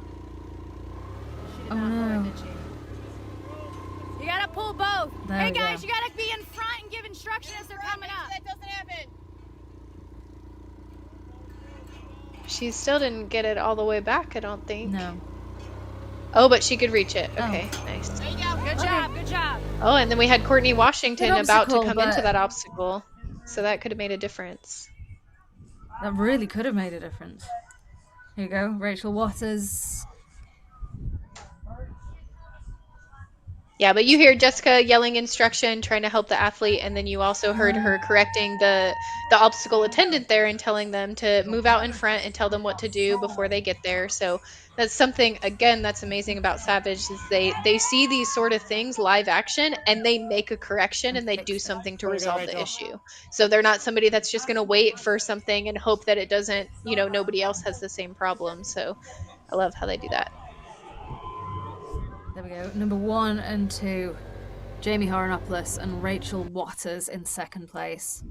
Oh no. You gotta pull both. There Hey we guys, go. you gotta be in front and give instruction as they're coming up. That doesn't happen. She still didn't get it all the way back, I don't think. No. Oh, but she could reach it. Okay, nice. There you go. Good job, good job. Oh, and then we had Courtney Washington Good about to obstacle, come into but- that obstacle. So that could have made a difference. That really could have made a difference. Here you go, Rachel Waters. Yeah, but you hear Jessica yelling instruction, trying to help the athlete, and then you also heard her correcting the obstacle attendant there and telling them to move out in front and tell them what to do before they get there. So that's something, again, that's amazing about Savage is they see these sort of things live action and they make a correction and they do something to resolve the issue. So they're not somebody that's just going to wait for something and hope that it doesn't, you know, nobody else has the same problem. So I love how they do that. There we go. Number 1 and 2, Jamie Horianopoulos and Rachel Waters in second place.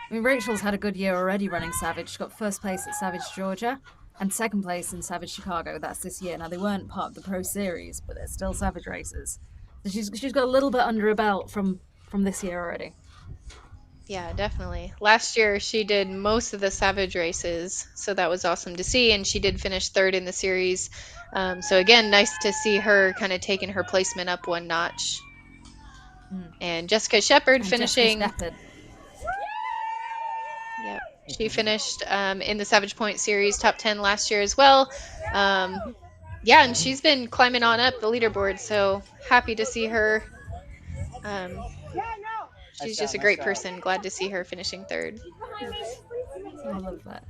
I mean, Rachel's had a good year already running Savage. She got first place at Savage Georgia and second place in Savage Chicago. That's this year. Now, they weren't part of the Pro Series, but they're still Savage races. So she's got a little bit under her belt from this year already. Yeah, definitely. Last year she did most of the Savage races, so that was awesome to see, and she did finish third in the series. So again, nice to see her kind of taking her placement up one notch. And Jessica Sheppard finishing. Sheppard. Yeah, she finished in the Savage Point Series top 10 last year as well. Yeah, and she's been climbing on up the leaderboard, so happy to see her. She's just a great person. Glad to see her finishing third. I love that.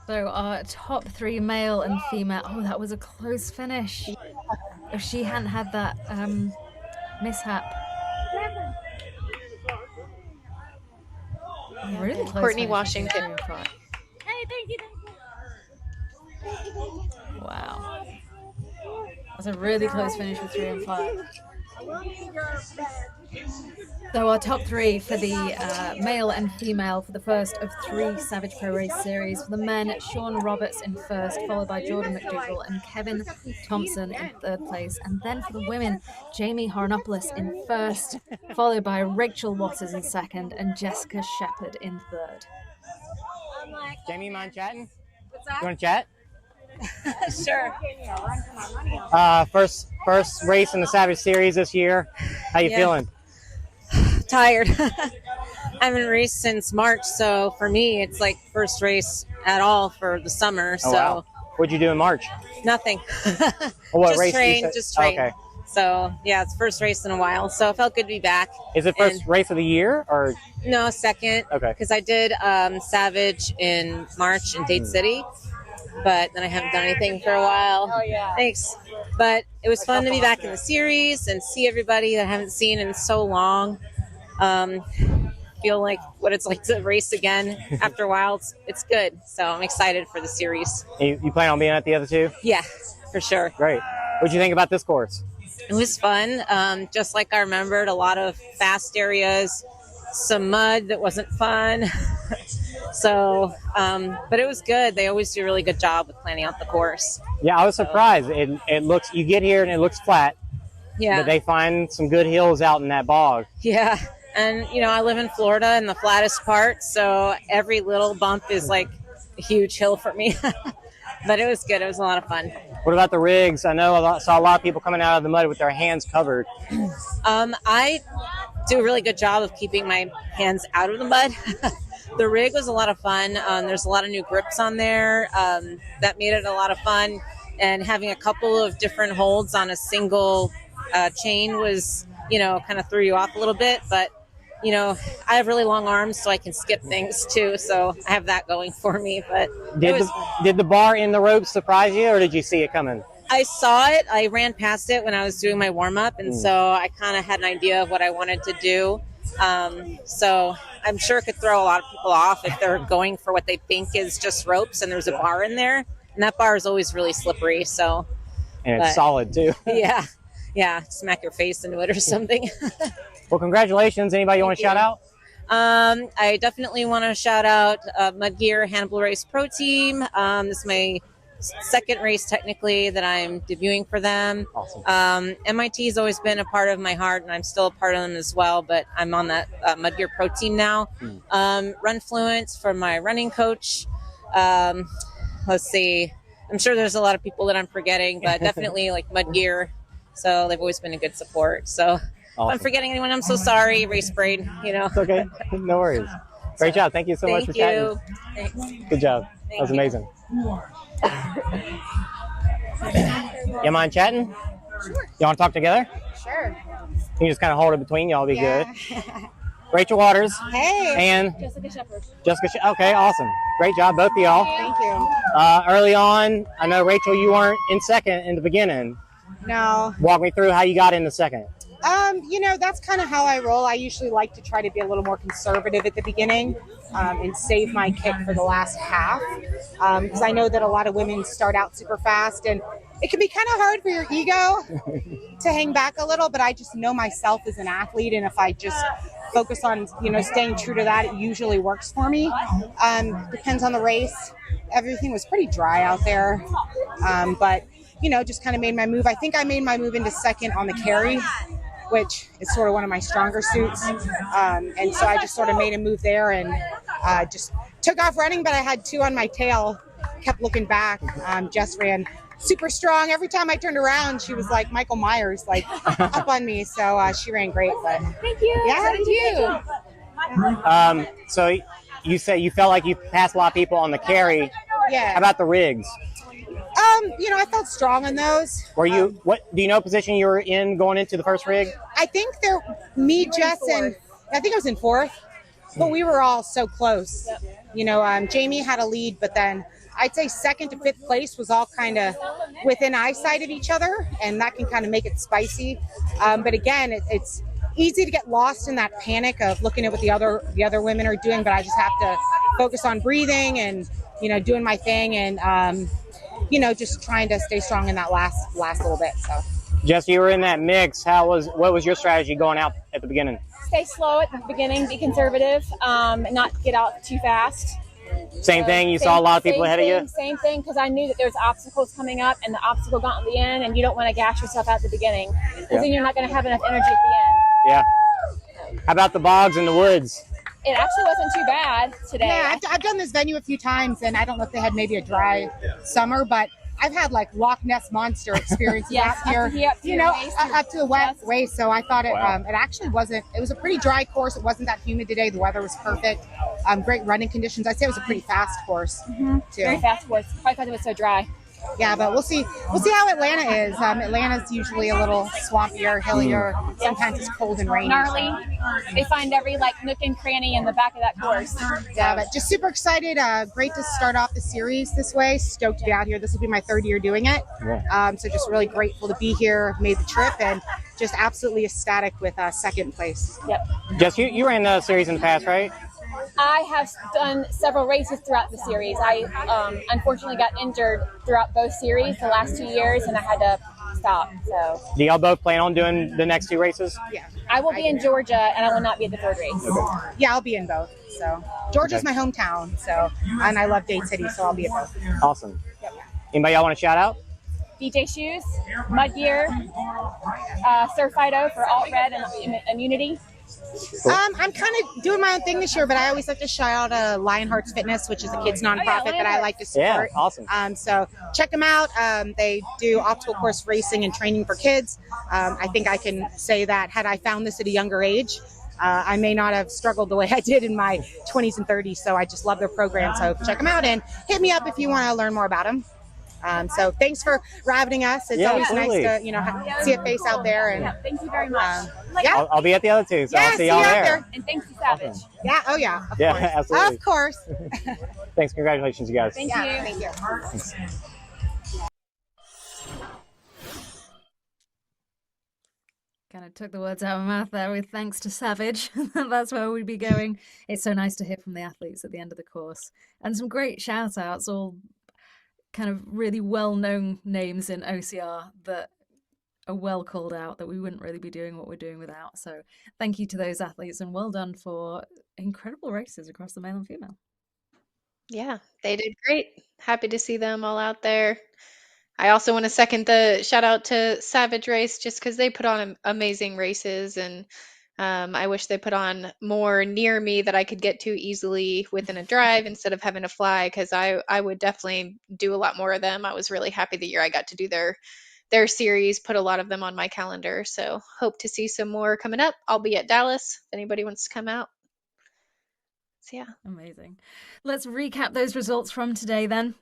So our top 3 male and female. Oh, that was a close finish. If she hadn't had that mishap. Really close Courtney finish Washington. between 3 and 5. Hey, thank you. Wow. That's a really close finish with 3 and 5. So our top 3 for the male and female for the first of 3 Savage Pro Race Series. For the men, Sean Roberts in first, followed by Jordan McDougall and Kevin Thompson in third place. And then for the women, Jamie Horianopoulos in first, followed by Rachel Waters in second and Jessica Sheppard in third. Jamie, mind chatting? You want to chat? Sure. First race in the Savage Series this year. How you feeling? Tired. I haven't raced since March, so for me, it's like first race at all for the summer. Oh, So wow. What'd you do in March? nothing. What just race? train, just train. Okay. So yeah, it's first race in a while. So it felt good to be back. Is it first race of the year or? No, second. Okay. Because I did Savage in March in Dade City, but then I haven't done anything for a while. Oh, yeah. Thanks. But it was fun to be back in the series and see everybody that I haven't seen in so long. Feel feel like what it's like to race again after a while. It's good. So I'm excited for the series. You plan on being at the other two? Yeah, for sure. Great. What'd you think about this course? It was fun. Just like I remembered, a lot of fast areas, some mud that wasn't fun. So, but it was good. They always do a really good job with planning out the course. Yeah, I was surprised. It looks, you get here and it looks flat. Yeah. But they find some good hills out in that bog. Yeah. And, you know, I live in Florida in the flattest part, so every little bump is like a huge hill for me. But it was good. It was a lot of fun. What about the rigs? I know I saw a lot of people coming out of the mud with their hands covered. I do a really good job of keeping my hands out of the mud. The rig was a lot of fun. There's a lot of new grips on there. That made it a lot of fun. And having a couple of different holds on a single chain was, you know, kind of threw you off a little bit. But, you know, I have really long arms, so I can skip things too. So I have that going for me. But did the bar in the ropes surprise you, or did you see it coming? I saw it. I ran past it when I was doing my warm-up, and so I kind of had an idea of what I wanted to do. So I'm sure it could throw a lot of people off if they're going for what they think is just ropes and there's a bar in there. And that bar is always really slippery. So, and it's solid too. Yeah. Smack your face into it or something. Well, congratulations. Anybody you want to shout out? I definitely want to shout out Mud Gear Hannibal Race Pro Team. This is my second race technically that I'm debuting for them. Awesome. MIT has always been a part of my heart, and I'm still a part of them as well, but I'm on that Mud Gear Pro Team now. Run Fluence for my running coach. Let's see. I'm sure there's a lot of people that I'm forgetting, but definitely like Mud Gear. So they've always been a good support. So if I'm forgetting anyone, I'm so sorry. Race brain, you know. It's okay. No worries. Great job. Thank you so much for chatting. Thanks. Good job. That was amazing. You mind chatting? Sure. You want to talk together? Sure. You can just kind of hold it between y'all. Be good. Rachel Waters. Hey. And Jessica Sheppard. Okay, awesome. Great job, both of y'all. Thank you. Early on, I know, Rachel, you weren't in second in the beginning. No. Walk me through how you got into second. You know, that's kind of how I roll. I usually like to try to be a little more conservative at the beginning and save my kick for the last half. Because I know that a lot of women start out super fast, and it can be kind of hard for your ego to hang back a little, but I just know myself as an athlete, and if I just focus on, you know, staying true to that, it usually works for me. Depends on the race. Everything was pretty dry out there, but, you know, just kind of made my move. I think I made my move into second on the carry, which is sort of one of my stronger suits. And so I just sort of made a move there and just took off running, but I had two on my tail, kept looking back. Jess ran super strong. Every time I turned around, she was like Michael Myers, like up on me. So she ran great. But thank you. Yeah, thank you. So you say you felt like you passed a lot of people on the carry. Yeah. How about the rigs? You know, I felt strong on those. Were you, what do you know position you were in going into the first rig? I think Jess, and I think I was in fourth, but we were all so close. You know, Jamie had a lead, but then I'd say second to fifth place was all kind of within eyesight of each other, and that can kind of make it spicy. But again, it's easy to get lost in that panic of looking at what the other women are doing, but I just have to focus on breathing and, you know, doing my thing and, you know, just trying to stay strong in that last little bit. So, Jess, you were in that mix. What was your strategy going out at the beginning? Stay slow at the beginning, be conservative, not get out too fast. Same thing. You saw a lot of people ahead of you. Same thing, because I knew that there was obstacles coming up, and the obstacle got in the end, and you don't want to gash yourself out at the beginning, because then you're not going to have enough energy at the end. Yeah. How about the bogs and the woods? It actually wasn't too bad today. Yeah, I've done this venue a few times, and I don't know if they had maybe a dry summer, but I've had like Loch Ness Monster experiences Yes, out here, you know, up to the waist. So I thought it actually wasn't, it was a pretty dry course. It wasn't that humid today. The weather was perfect. Great running conditions. I'd say it was a pretty fast course too. Very fast course. Probably because it was so dry. Yeah, but we'll see how Atlanta is. Atlanta's usually a little swampier, hillier. Sometimes it's cold and rainy. Gnarly. They find every like nook and cranny in the back of that course. Yeah, but just super excited. Great to start off the series this way. Stoked to be out here. This will be my third year doing it. Yeah. So just really grateful to be here. Made the trip, and just absolutely ecstatic with second place. Yep. Jess, you ran the series in the past, right? I have done several races throughout the series. I unfortunately got injured throughout both series the last 2 years, and I had to stop. So. Do y'all both plan on doing the next 2 races? Yeah. I will be in Georgia, and I will not be at the third race. Okay. Yeah, I'll be in both. So Georgia's my hometown, so and I love Dade City, so I'll be in both. Awesome. Anybody y'all want to shout out? DJ Shoes, Mud Gear, Surf Fido for Alt Red and Immunity. Cool. I'm kind of doing my own thing this year, but I always like to shout out Lionhearts Fitness, which is a kids nonprofit that I like to support. Yeah, awesome. So check them out. They do obstacle course racing and training for kids. I think I can say that had I found this at a younger age, I may not have struggled the way I did in my 20s and 30s. So I just love their program. So check them out and hit me up if you want to learn more about them. So thanks for having us. It's always absolutely. nice to see a face out there. And thank you very much. I'll be at the other 2, so I'll see y'all there. And thanks to Savage. Awesome. Yeah. Oh yeah. Of Yeah, course. absolutely. Of course. Thanks. Congratulations, you guys. Thank you. Thank you. Thanks. Kind of took the words out of my mouth there with thanks to Savage. That's where we'd be going. It's so nice to hear from the athletes at the end of the course. And some great shout outs, all kind of really well-known names in OCR that are well called out that we wouldn't really be doing what we're doing without. So thank you to those athletes and well done for incredible races across the male and female. Yeah, they did great. Happy to see them all out there. I also want to second the shout out to Savage Race just because they put on amazing races, and I wish they put on more near me that I could get to easily within a drive instead of having to fly, because I would definitely do a lot more of them. I was really happy the year I got to do their series, put a lot of them on my calendar. So hope to see some more coming up. I'll be at Dallas if anybody wants to come out. So yeah. Amazing. Let's recap those results from today then.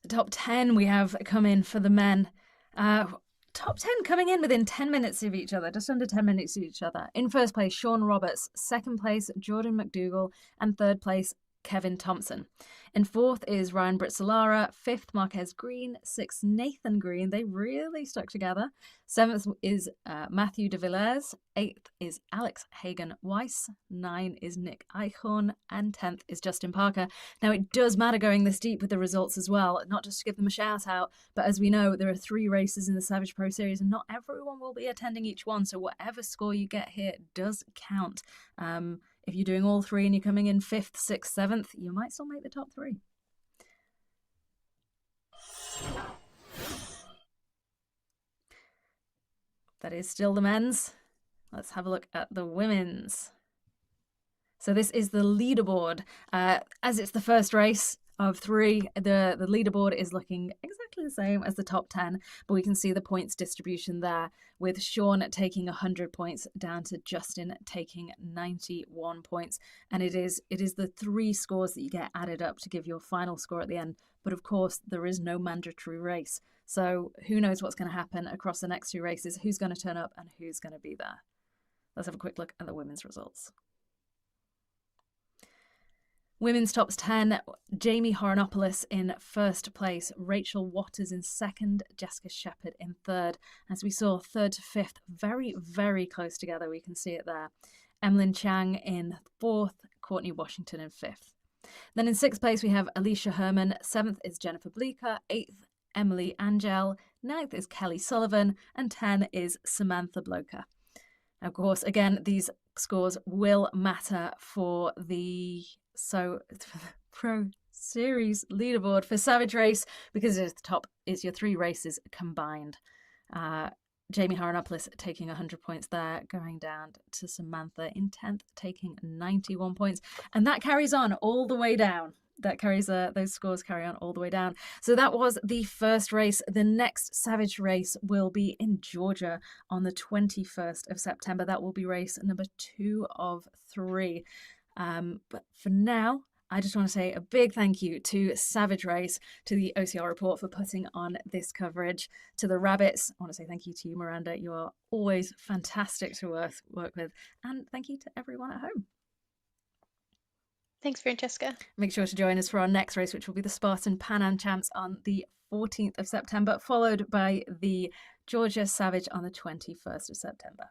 The top 10 we have come in for the men. Top 10 coming in within 10 minutes of each other, just under 10 minutes of each other. In first place, Sean Roberts. Second place, Jordan McDougall. And third place, Kevin Thompson. In fourth is Ryan Britsolara. Fifth, Marquez Green. Sixth, Nathan Green. They really stuck together. Seventh is Matthew de Villers. Eighth is Alex Hagen-Weiss. 9 is Nick Eichhorn. And 10th is Justin Parker. Now, it does matter going this deep with the results as well, not just to give them a shout out, but as we know, there are 3 races in the Savage Pro Series and not everyone will be attending each one. So whatever score you get here does count. If you're doing all 3 and you're coming in 5th, 6th, 7th, you might still make the top 3. That is still the men's. Let's have a look at the women's. So this is the leaderboard. As it's the first race of 3, the leaderboard is looking exactly the same as the top 10, but we can see the points distribution there, with Sean taking 100 points down to Justin taking 91 points. And it is the 3 scores that you get added up to give your final score at the end. But of course, there is no mandatory race. So who knows what's going to happen across the next 2 races, who's going to turn up and who's going to be there. Let's have a quick look at the women's results. Women's tops 10, Jamie Horianopoulos in first place, Rachel Waters in second, Jessica Sheppard in third. As we saw, 3rd to 5th, very, very close together. We can see it there. Emlyn Chang in 4th, Courtney Washington in 5th. Then in 6th place, we have Alicia Herman. 7th is Jennifer Bleeker. 8th, Emily Angel. 9th is Kelly Sullivan. And 10 is Samantha Bloker. Of course, again, these scores will matter for the Pro Series leaderboard for Savage Race, because at the top is your 3 races combined. Jamie Horianopoulos taking 100 points there, going down to Samantha in 10th, taking 91 points. And that carries on all the way down. That carries those scores carry on all the way down. So that was the first race. The next Savage Race will be in Georgia on the 21st of September. That will be race number 2 of 3. But for now, I just want to say a big thank you to Savage Race, to the OCR Report for putting on this coverage, to the Rabbits. I want to say thank you to you, Miranda. You are always fantastic to work with. And thank you to everyone at home. Thanks, Francesca. Make sure to join us for our next race, which will be the Spartan Pan Am Champs on the 14th of September, followed by the Georgia Savage on the 21st of September.